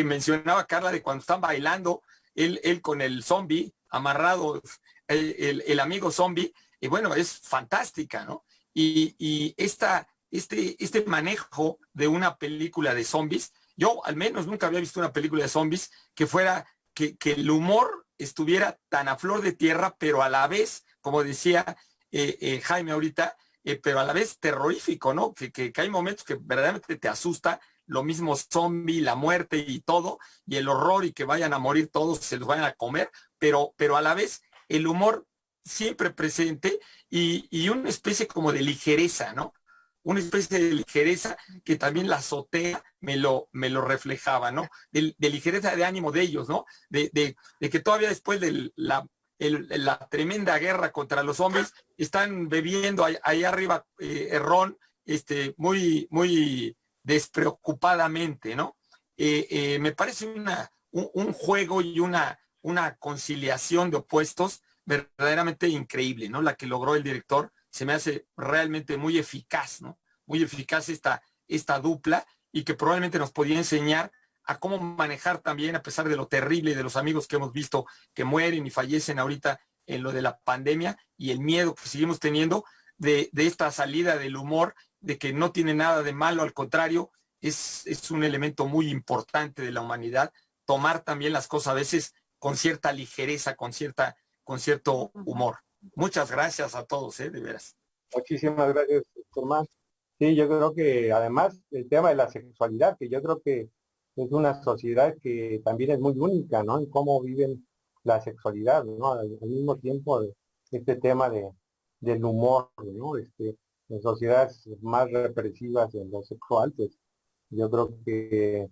mencionaba Carla de cuando están bailando, él con el zombie amarrado, el amigo zombie, y bueno, es fantástica, ¿no? Y este manejo de una película de zombies, yo al menos nunca había visto una película de zombies que el humor estuviera tan a flor de tierra, pero a la vez, como decía Jaime ahorita, pero a la vez terrorífico, ¿no? Que hay momentos que verdaderamente te asusta, lo mismo zombie, la muerte y todo, y el horror y que vayan a morir todos, se los vayan a comer, pero a la vez el humor siempre presente y una especie como de ligereza, ¿no? Una especie de ligereza que también la azotea me lo reflejaba, ¿no? De ligereza de ánimo de ellos, ¿no? De que todavía después de la tremenda guerra contra los zombies están bebiendo ahí arriba ron, muy, muy despreocupadamente, ¿no? Me parece un juego y una conciliación de opuestos verdaderamente increíble, ¿no? La que logró el director. Se me hace realmente muy eficaz, ¿no? Muy eficaz esta dupla y que probablemente nos podía enseñar a cómo manejar también, a pesar de lo terrible de los amigos que hemos visto que mueren y fallecen ahorita en lo de la pandemia y el miedo que seguimos teniendo, de esta salida del humor, de que no tiene nada de malo, al contrario, es un elemento muy importante de la humanidad, tomar también las cosas a veces con cierta ligereza, con cierto humor. Muchas gracias a todos, de veras. Muchísimas gracias, Germán. Sí, yo creo que además el tema de la sexualidad, que yo creo que es una sociedad que también es muy única, ¿no? En cómo viven la sexualidad, ¿no? Al mismo tiempo, este tema del humor, ¿no? En sociedades más represivas en lo sexual, pues yo creo que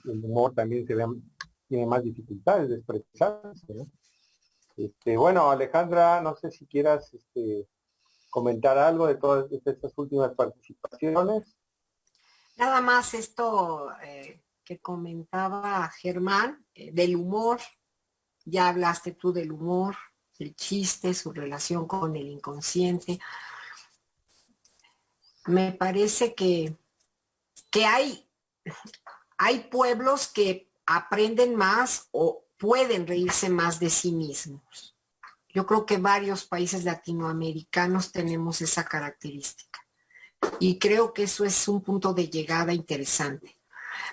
el humor también tiene más dificultades de expresarse, ¿no? Bueno, Alejandra, no sé si quieras comentar algo de todas estas últimas participaciones. Nada más esto que comentaba Germán, del humor. Ya hablaste tú del humor, el chiste, su relación con el inconsciente. Me parece que hay pueblos que aprenden más o pueden reírse más de sí mismos. Yo creo que varios países latinoamericanos tenemos esa característica. Y creo que eso es un punto de llegada interesante.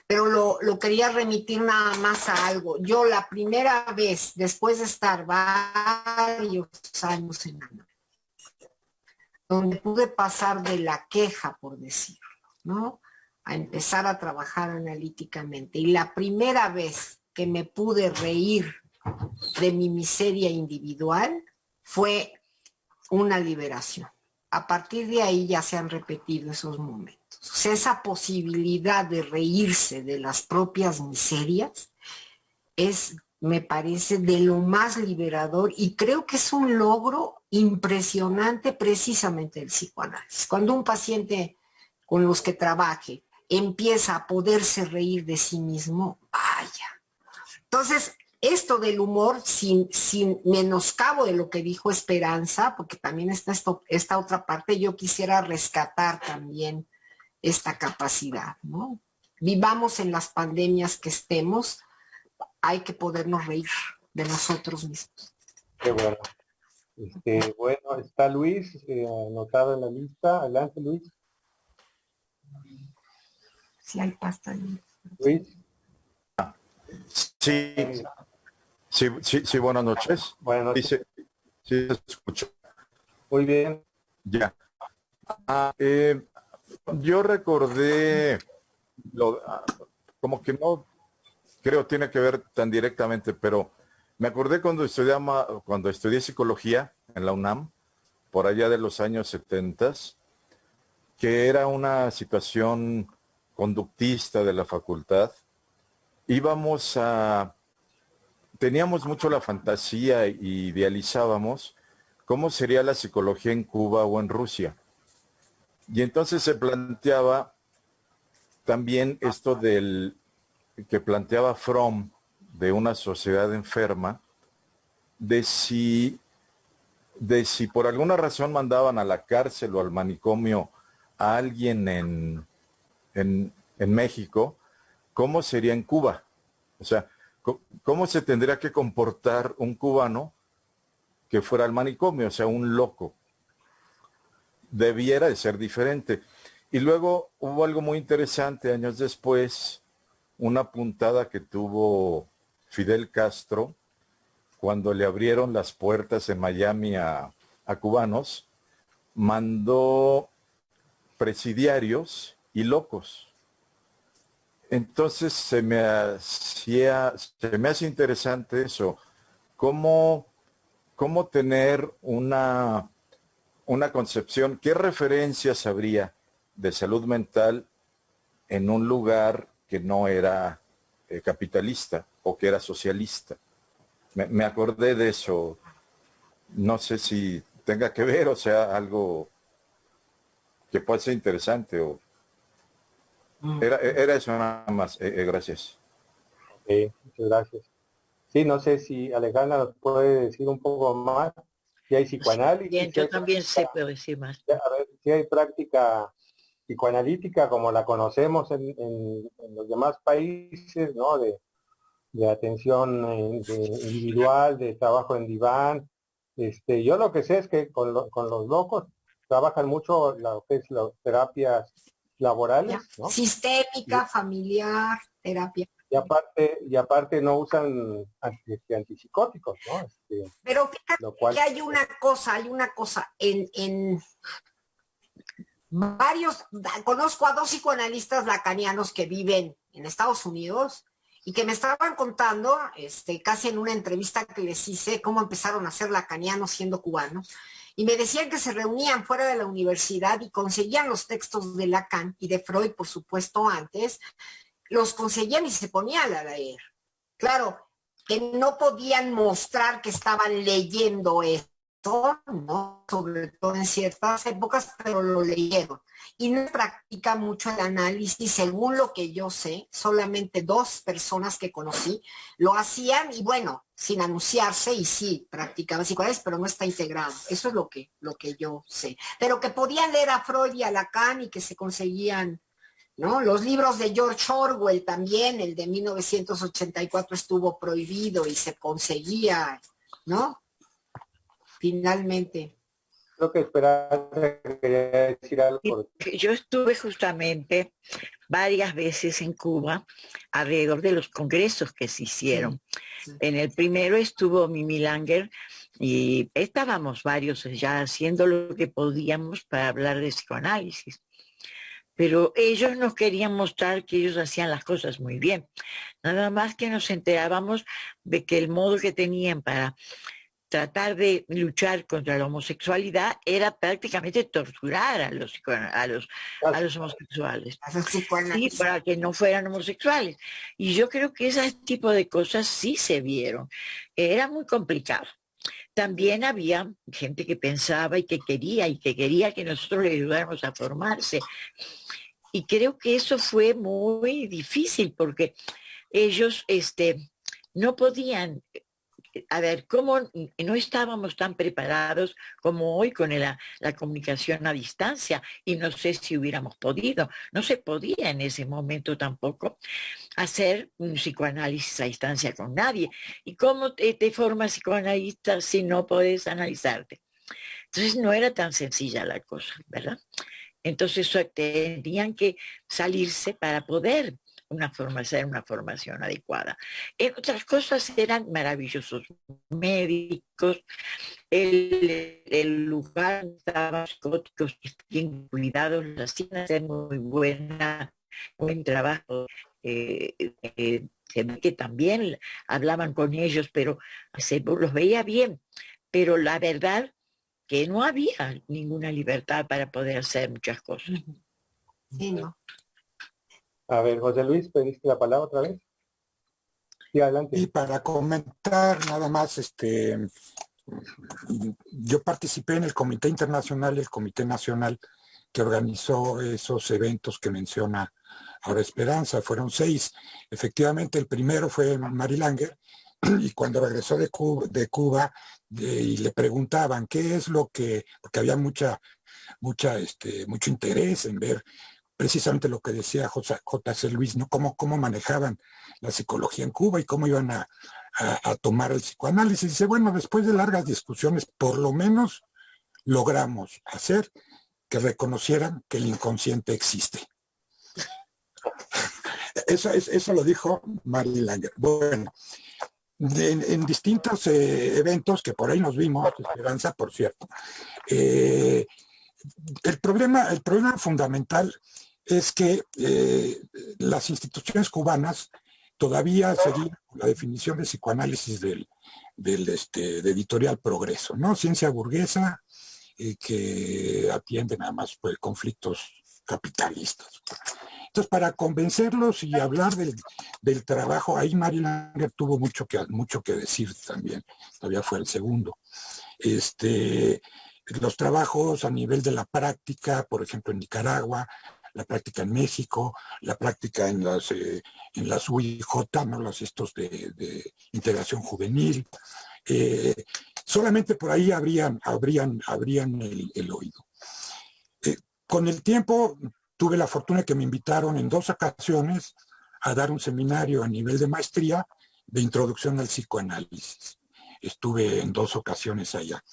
Pero lo quería remitir nada más a algo. Yo la primera vez, después de estar varios años en Ana, donde pude pasar de la queja, por decirlo, ¿no? A empezar a trabajar analíticamente. Y la primera vez que me pude reír de mi miseria individual fue una liberación. A partir de ahí ya se han repetido esos momentos. O sea, esa posibilidad de reírse de las propias miserias me parece, de lo más liberador, y creo que es un logro impresionante precisamente del psicoanálisis. Cuando un paciente con los que trabaje empieza a poderse reír de sí mismo, vaya. Entonces, esto del humor, sin menoscabo de lo que dijo Esperanza, porque también está esta otra parte, yo quisiera rescatar también esta capacidad, ¿no? Vivamos en las pandemias que estemos, hay que podernos reír de nosotros mismos. Qué bueno. Bueno, está Luis, anotado en la lista. Adelante, Luis. Sí, hay pasta ahí. Luis. Sí, buenas noches. Buenas noches. Sí, se escucha. Muy bien. Ya. Yo recordé, como que no creo tiene que ver tan directamente, pero me acordé cuando estudié psicología en la UNAM, por allá de los años 70, que era una situación conductista de la facultad. Teníamos mucho la fantasía e idealizábamos cómo sería la psicología en Cuba o en Rusia. Y entonces se planteaba también esto que planteaba Fromm, de una sociedad enferma, de si por alguna razón mandaban a la cárcel o al manicomio a alguien en México, ¿cómo sería en Cuba? O sea, ¿cómo se tendría que comportar un cubano que fuera al manicomio? O sea, un loco. Debiera de ser diferente. Y luego hubo algo muy interesante años después, una puntada que tuvo Fidel Castro cuando le abrieron las puertas en Miami a cubanos, mandó presidiarios y locos. Entonces se me hace interesante eso, cómo tener una concepción, qué referencias habría de salud mental en un lugar que no era capitalista o que era socialista. Me acordé de eso, no sé si tenga que ver, o sea, algo que puede ser interesante o... Era eso nada más, gracias. Muchas gracias. Sí, no sé si Alejandra nos puede decir un poco más, si hay psicoanálisis. Bien, yo también sé, pero decir más. A ver, si hay práctica psicoanalítica como la conocemos en los demás países, ¿no? De atención individual, de trabajo en diván. Yo lo que sé es que con los locos trabajan mucho lo que es las terapias laborales, ¿no? Sistémica, familiar, terapia. Y aparte no usan antipsicóticos, ¿no? Pero fíjate que hay una cosa, en varios, conozco a 2 psicoanalistas lacanianos que viven en Estados Unidos y que me estaban contando, casi en una entrevista que les hice, cómo empezaron a ser lacanianos siendo cubanos, y me decían que se reunían fuera de la universidad y conseguían los textos de Lacan y de Freud, por supuesto, antes, los conseguían y se ponían a leer. Claro, que no podían mostrar que estaban leyendo esto, ¿no? Sobre todo en ciertas épocas, pero lo leyeron. Y no practica mucho el análisis, según lo que yo sé, solamente 2 personas que conocí lo hacían y bueno, sin anunciarse y sí, practicaban psicoanálisis, pero no está integrado. Eso es lo que yo sé. Pero que podían leer a Freud y a Lacan y que se conseguían, ¿no? Los libros de George Orwell también, el de 1984 estuvo prohibido y se conseguía, ¿no? Finalmente. Creo que Esperanza quería decir algo. Yo estuve justamente varias veces en Cuba alrededor de los congresos que se hicieron. Sí. En el primero estuvo Mimi Langer y estábamos varios ya haciendo lo que podíamos para hablar de psicoanálisis. Pero ellos nos querían mostrar que ellos hacían las cosas muy bien. Nada más que nos enterábamos de que el modo que tenían para tratar de luchar contra la homosexualidad era prácticamente torturar a los homosexuales. Sí, para que no fueran homosexuales. Y yo creo que ese tipo de cosas sí se vieron. Era muy complicado. También había gente que pensaba y que quería que nosotros le ayudáramos a formarse. Y creo que eso fue muy difícil porque ellos no podían, a ver, ¿cómo no estábamos tan preparados como hoy con la comunicación a distancia? Y no sé si hubiéramos podido, no se podía en ese momento tampoco hacer un psicoanálisis a distancia con nadie. ¿Y cómo te formas psicoanalista si no puedes analizarte? Entonces no era tan sencilla la cosa, ¿verdad? Entonces tenían que salirse para poder hacer una formación adecuada. Otras cosas eran maravillosos médicos, el lugar estaban psicóticos bien cuidados, hacían hacer muy buen trabajo. Se ve que también hablaban con ellos, pero los veía bien. Pero la verdad que no había ninguna libertad para poder hacer muchas cosas. Sí, ¿no? A ver, José Luis, ¿pediste la palabra otra vez? Sí, adelante. Y para comentar nada más, yo participé en el Comité Internacional, el Comité Nacional que organizó esos eventos que menciona ahora Esperanza. Fueron 6. Efectivamente, el primero fue Mary Langer, y cuando regresó de Cuba y le preguntaban qué es lo que, porque había mucho interés en ver precisamente lo que decía J.C. Luis, ¿no? Cómo manejaban la psicología en Cuba y cómo iban a tomar el psicoanálisis. Dice, bueno, después de largas discusiones, por lo menos logramos hacer que reconocieran que el inconsciente existe. Eso lo dijo Mary Langer. Bueno, en distintos eventos que por ahí nos vimos, Esperanza, por cierto, el problema fundamental es que las instituciones cubanas todavía seguían la definición de psicoanálisis de Editorial Progreso, ¿no? Ciencia burguesa que atiende nada más pues, conflictos capitalistas. Entonces, para convencerlos y hablar del trabajo, ahí Mary Langer tuvo mucho que decir también, todavía fue el segundo. Los trabajos a nivel de la práctica, por ejemplo, en Nicaragua, la práctica en México, la práctica en las UIJ, ¿no? Los estos de integración juvenil. Solamente por ahí abrían el oído. Con el tiempo tuve la fortuna que me invitaron en 2 ocasiones a dar un seminario a nivel de maestría de introducción al psicoanálisis. Estuve en 2 ocasiones allá.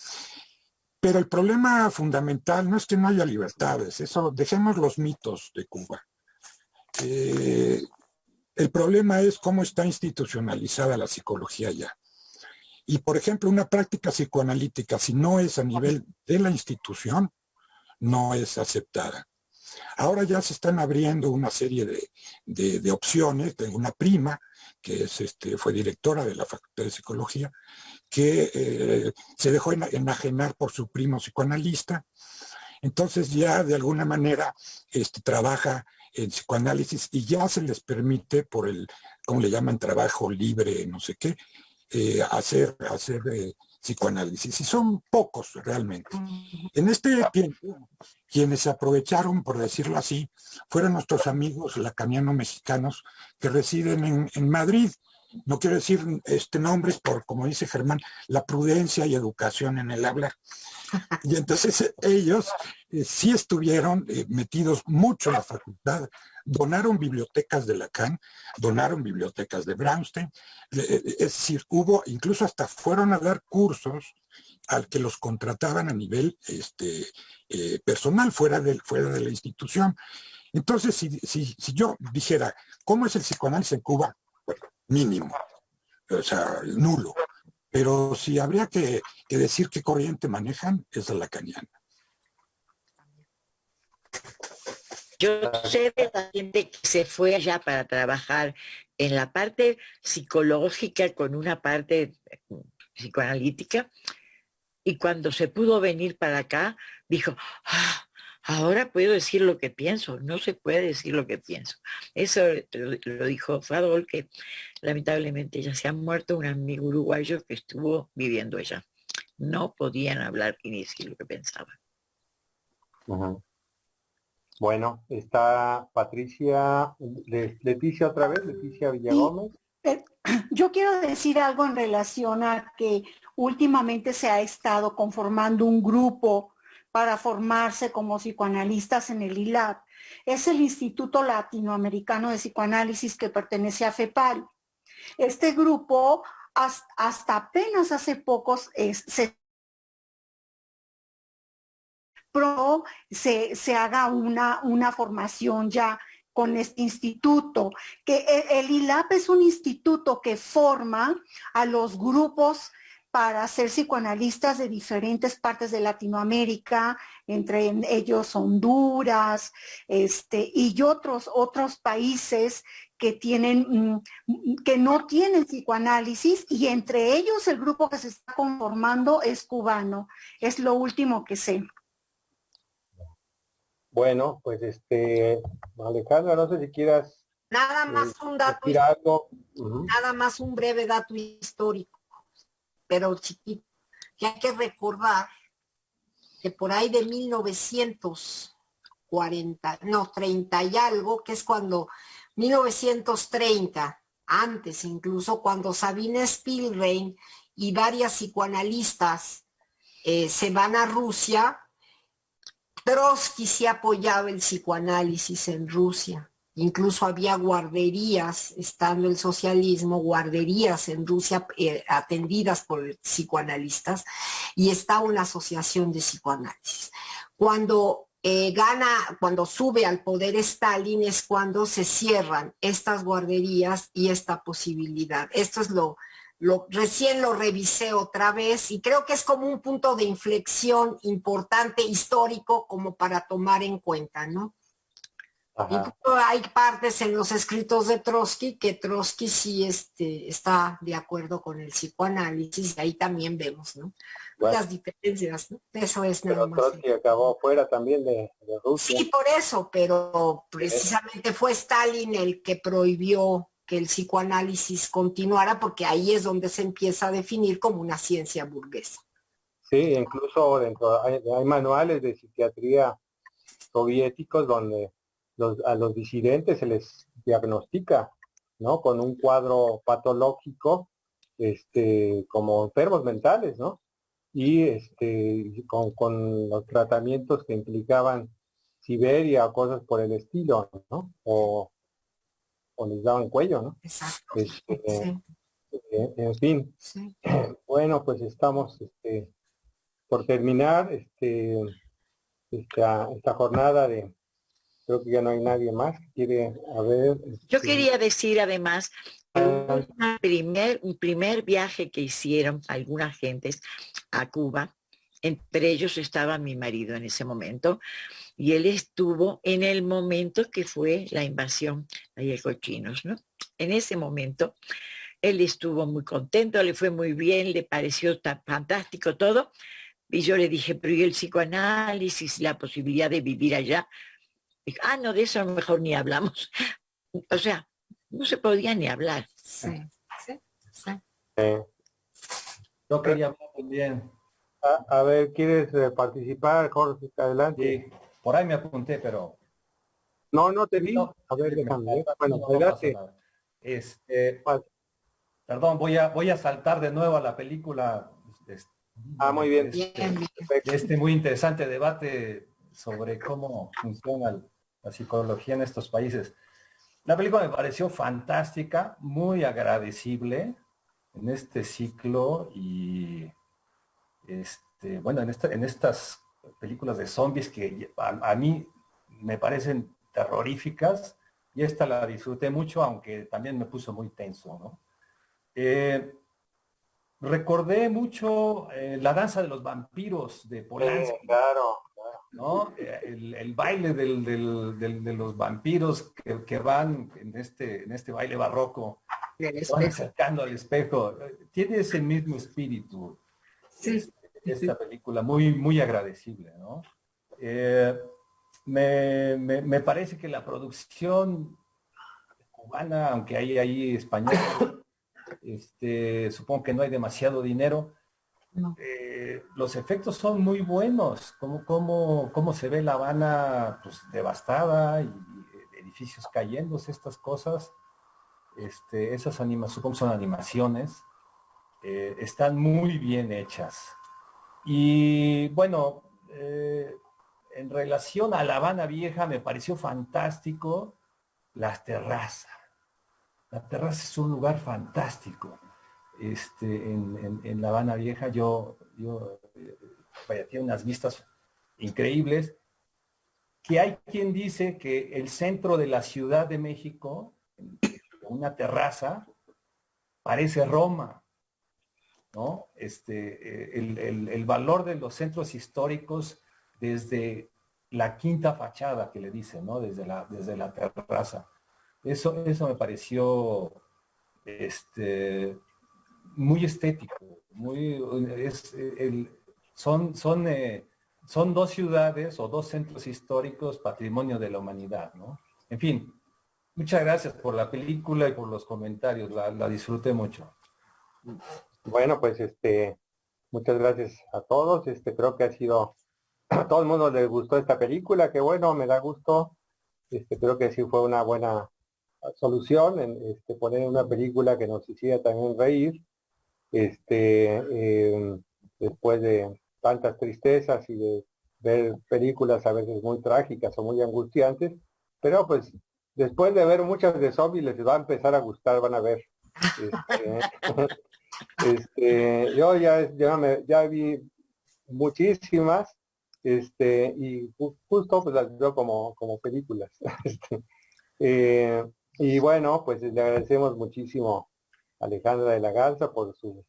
Pero el problema fundamental no es que no haya libertades, eso, dejemos los mitos de Cuba. El problema es cómo está institucionalizada la psicología ya. Y, por ejemplo, una práctica psicoanalítica, si no es a nivel de la institución, no es aceptada. Ahora ya se están abriendo una serie de opciones. Tengo una prima que es, fue directora de la Facultad de Psicología, que se dejó enajenar por su primo psicoanalista. Entonces ya de alguna manera trabaja en psicoanálisis y ya se les permite por el, ¿cómo le llaman? Trabajo libre, no sé qué, hacer psicoanálisis. Y son pocos realmente. En este tiempo, quienes se aprovecharon, por decirlo así, fueron nuestros amigos lacaniano-mexicanos que residen en Madrid. No quiero decir nombres por, como dice Germán, la prudencia y educación en el hablar. Y entonces ellos sí estuvieron metidos mucho en la facultad, donaron bibliotecas de Lacan, donaron bibliotecas de Brownstein, es decir, hubo, incluso hasta fueron a dar cursos al que los contrataban a nivel personal, fuera de la institución. Entonces, si yo dijera, ¿cómo es el psicoanálisis en Cuba? Bueno, mínimo, o sea, nulo. Pero si habría que decir qué corriente manejan, es la lacaniana. Yo sé de la gente que se fue allá para trabajar en la parte psicológica con una parte psicoanalítica, y cuando se pudo venir para acá, dijo, ahora puedo decir lo que pienso. No se puede decir lo que pienso. Eso lo dijo Fadol, que lamentablemente ya se ha muerto, un amigo uruguayo que estuvo viviendo allá. No podían hablar ni decir lo que pensaban. Bueno, está Patricia, Leticia otra vez, Leticia Villagómez. Yo quiero decir algo en relación a que últimamente se ha estado conformando un grupo para formarse como psicoanalistas en el ILAB. Es el Instituto Latinoamericano de Psicoanálisis que pertenece a FEPAL. Este grupo, hasta apenas hace pocos, se haga una formación ya con este instituto, que el ILAP es un instituto que forma a los grupos para ser psicoanalistas de diferentes partes de Latinoamérica, entre ellos Honduras, y otros países que no tienen psicoanálisis, y entre ellos el grupo que se está conformando es cubano. Es lo último que sé. Bueno, pues Alejandra, no sé si quieras nada más un dato algo. Nada más un breve dato histórico, pero chiquito, que hay que recordar que por ahí de 30 y algo, que es cuando 1930, antes incluso, cuando Sabine Spielrein y varias psicoanalistas se van a Rusia, Trotsky sí apoyaba el psicoanálisis en Rusia. Incluso había guarderías, estando el socialismo, guarderías en Rusia atendidas por psicoanalistas, y está una asociación de psicoanálisis. Cuando cuando sube al poder Stalin, es cuando se cierran estas guarderías y esta posibilidad. Esto es recién lo revisé otra vez y creo que es como un punto de inflexión importante, histórico, como para tomar en cuenta, ¿no? Hay partes en los escritos de Trotsky que Trotsky sí está de acuerdo con el psicoanálisis, y ahí también vemos, ¿no? Bueno, las diferencias, ¿no? Eso es nada más. Trotsky acabó fuera también de Rusia. Sí, por eso, pero precisamente fue Stalin el que prohibió que el psicoanálisis continuara, porque ahí es donde se empieza a definir como una ciencia burguesa. Sí, incluso hay manuales de psiquiatría soviéticos donde a los disidentes se les diagnostica, ¿no? Con un cuadro patológico, como enfermos mentales, ¿no? Y con los tratamientos que implicaban Siberia o cosas por el estilo, ¿no? O les daban cuello, ¿no? Exacto. Sí. En fin. Sí. Bueno, pues estamos por terminar esta jornada de, creo que ya no hay nadie más que quiere, a ver. Yo quería decir además que hubo un primer viaje que hicieron algunas gentes a Cuba. Entre ellos estaba mi marido en ese momento, y él estuvo en el momento que fue la invasión de cochinos, ¿no? En ese momento él estuvo muy contento, le fue muy bien, le pareció tan fantástico todo, y yo le dije, pero ¿y el psicoanálisis, la posibilidad de vivir allá? Dijo, no, de eso a lo mejor ni hablamos. O sea, no se podía ni hablar. Sí, sí, sí. Yo quería hablar también. A ver, ¿quieres participar, Jorge? Adelante. Sí, por ahí me apunté, pero... No te vi. A ver, déjame ver. Bueno, adelante. Perdón, voy a saltar de nuevo a la película. Muy bien. De este muy interesante debate sobre cómo funciona la psicología en estos países. La película me pareció fantástica, muy agradecible en este ciclo y bueno, en estas películas de zombies que a mí me parecen terroríficas, y esta la disfruté mucho, aunque también me puso muy tenso, ¿no? Recordé mucho La danza de los vampiros de Polanski. Claro. ¿No? El baile de los vampiros que van en este baile barroco, van acercando al espejo. Tiene ese mismo espíritu. Sí. Esta película muy, muy agradecible, ¿no? Me parece que la producción cubana, aunque hay ahí español, supongo que no hay demasiado dinero. No. Los efectos son muy buenos, cómo se ve La Habana pues, devastada y edificios cayéndose, estas cosas, esas animaciones, supongo que son animaciones, están muy bien hechas. Y bueno, en relación a La Habana Vieja me pareció fantástico las terrazas. La terraza es un lugar fantástico. En La Habana Vieja vaya, tiene unas vistas increíbles, que hay quien dice que el centro de la Ciudad de México, una terraza, parece Roma, ¿no? El valor de los centros históricos desde la quinta fachada, que le dicen, ¿no? Desde la terraza. Eso me pareció muy estético, son dos ciudades o dos centros históricos patrimonio de la humanidad, ¿no? En fin, muchas gracias por la película y por los comentarios, la disfruté mucho. Bueno, pues muchas gracias a todos. Creo que ha sido, a todo el mundo les gustó esta película, que bueno, me da gusto. Creo que sí fue una buena solución en poner una película que nos hiciera también reír. Después de tantas tristezas y de ver películas a veces muy trágicas o muy angustiantes, pero pues después de ver muchas de zombies les va a empezar a gustar, van a ver. Yo ya vi muchísimas, y justo pues las veo como películas. Y bueno, pues le agradecemos muchísimo a Alejandra de la Garza por su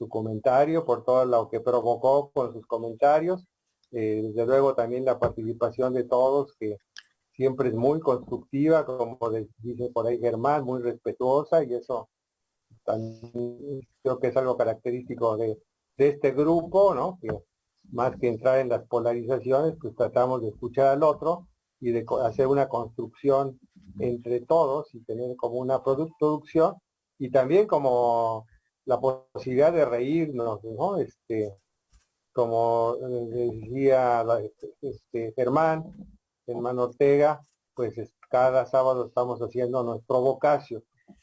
comentario, por todo lo que provocó con sus comentarios. Desde luego también la participación de todos, que siempre es muy constructiva, como dice por ahí Germán, muy respetuosa, y eso también creo que es algo característico de este grupo, ¿no? Que más que entrar en las polarizaciones, pues tratamos de escuchar al otro y de hacer una construcción entre todos y tener como una producción y también como la posibilidad de reírnos, ¿no? Como decía Germán Ortega, pues cada sábado estamos haciendo nuestro vocacio,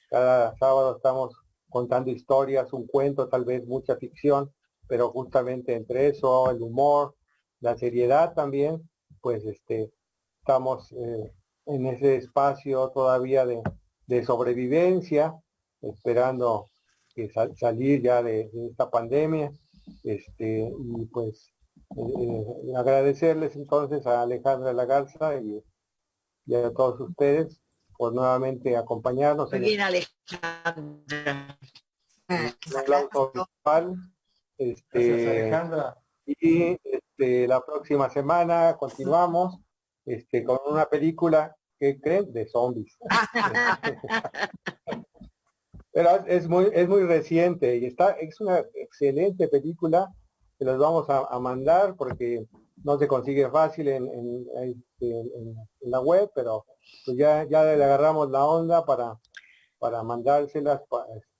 cada sábado estamos contando historias, un cuento, tal vez mucha ficción, pero justamente entre eso, el humor, la seriedad también, pues estamos en ese espacio todavía de sobrevivencia, esperando que salir ya de esta pandemia, y pues agradecerles entonces a Alejandra Lagarza y a todos ustedes por nuevamente acompañarnos. Muy bien, Alejandra. Un aplauso virtual. Gracias, Alejandra. Y la próxima semana continuamos con una película que creen de zombies. Pero es muy reciente y es una excelente película que los vamos a mandar porque no se consigue fácil en la web, pero pues ya le agarramos la onda para mandárselas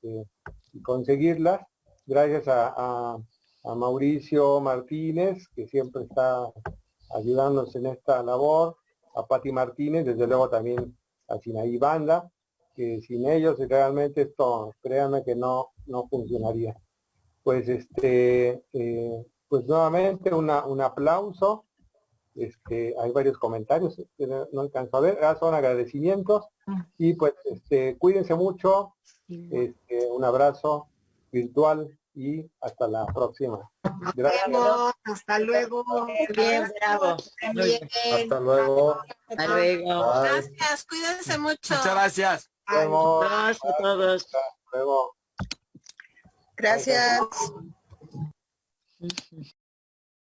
y conseguirlas, gracias a Mauricio Martínez, que siempre está ayudándonos en esta labor, a Pati Martínez, desde luego también a Sinaí Banda, que sin ellos realmente esto, créanme que no funcionaría. Pues pues nuevamente un aplauso. Hay varios comentarios que no alcanzo a ver, son agradecimientos y pues cuídense mucho, un abrazo virtual y hasta la próxima. Gracias. Hasta luego. Bien, bravo. Hasta luego. Hasta luego. Gracias, cuídense mucho. Muchas gracias. Gracias a todos. Hasta luego. Gracias.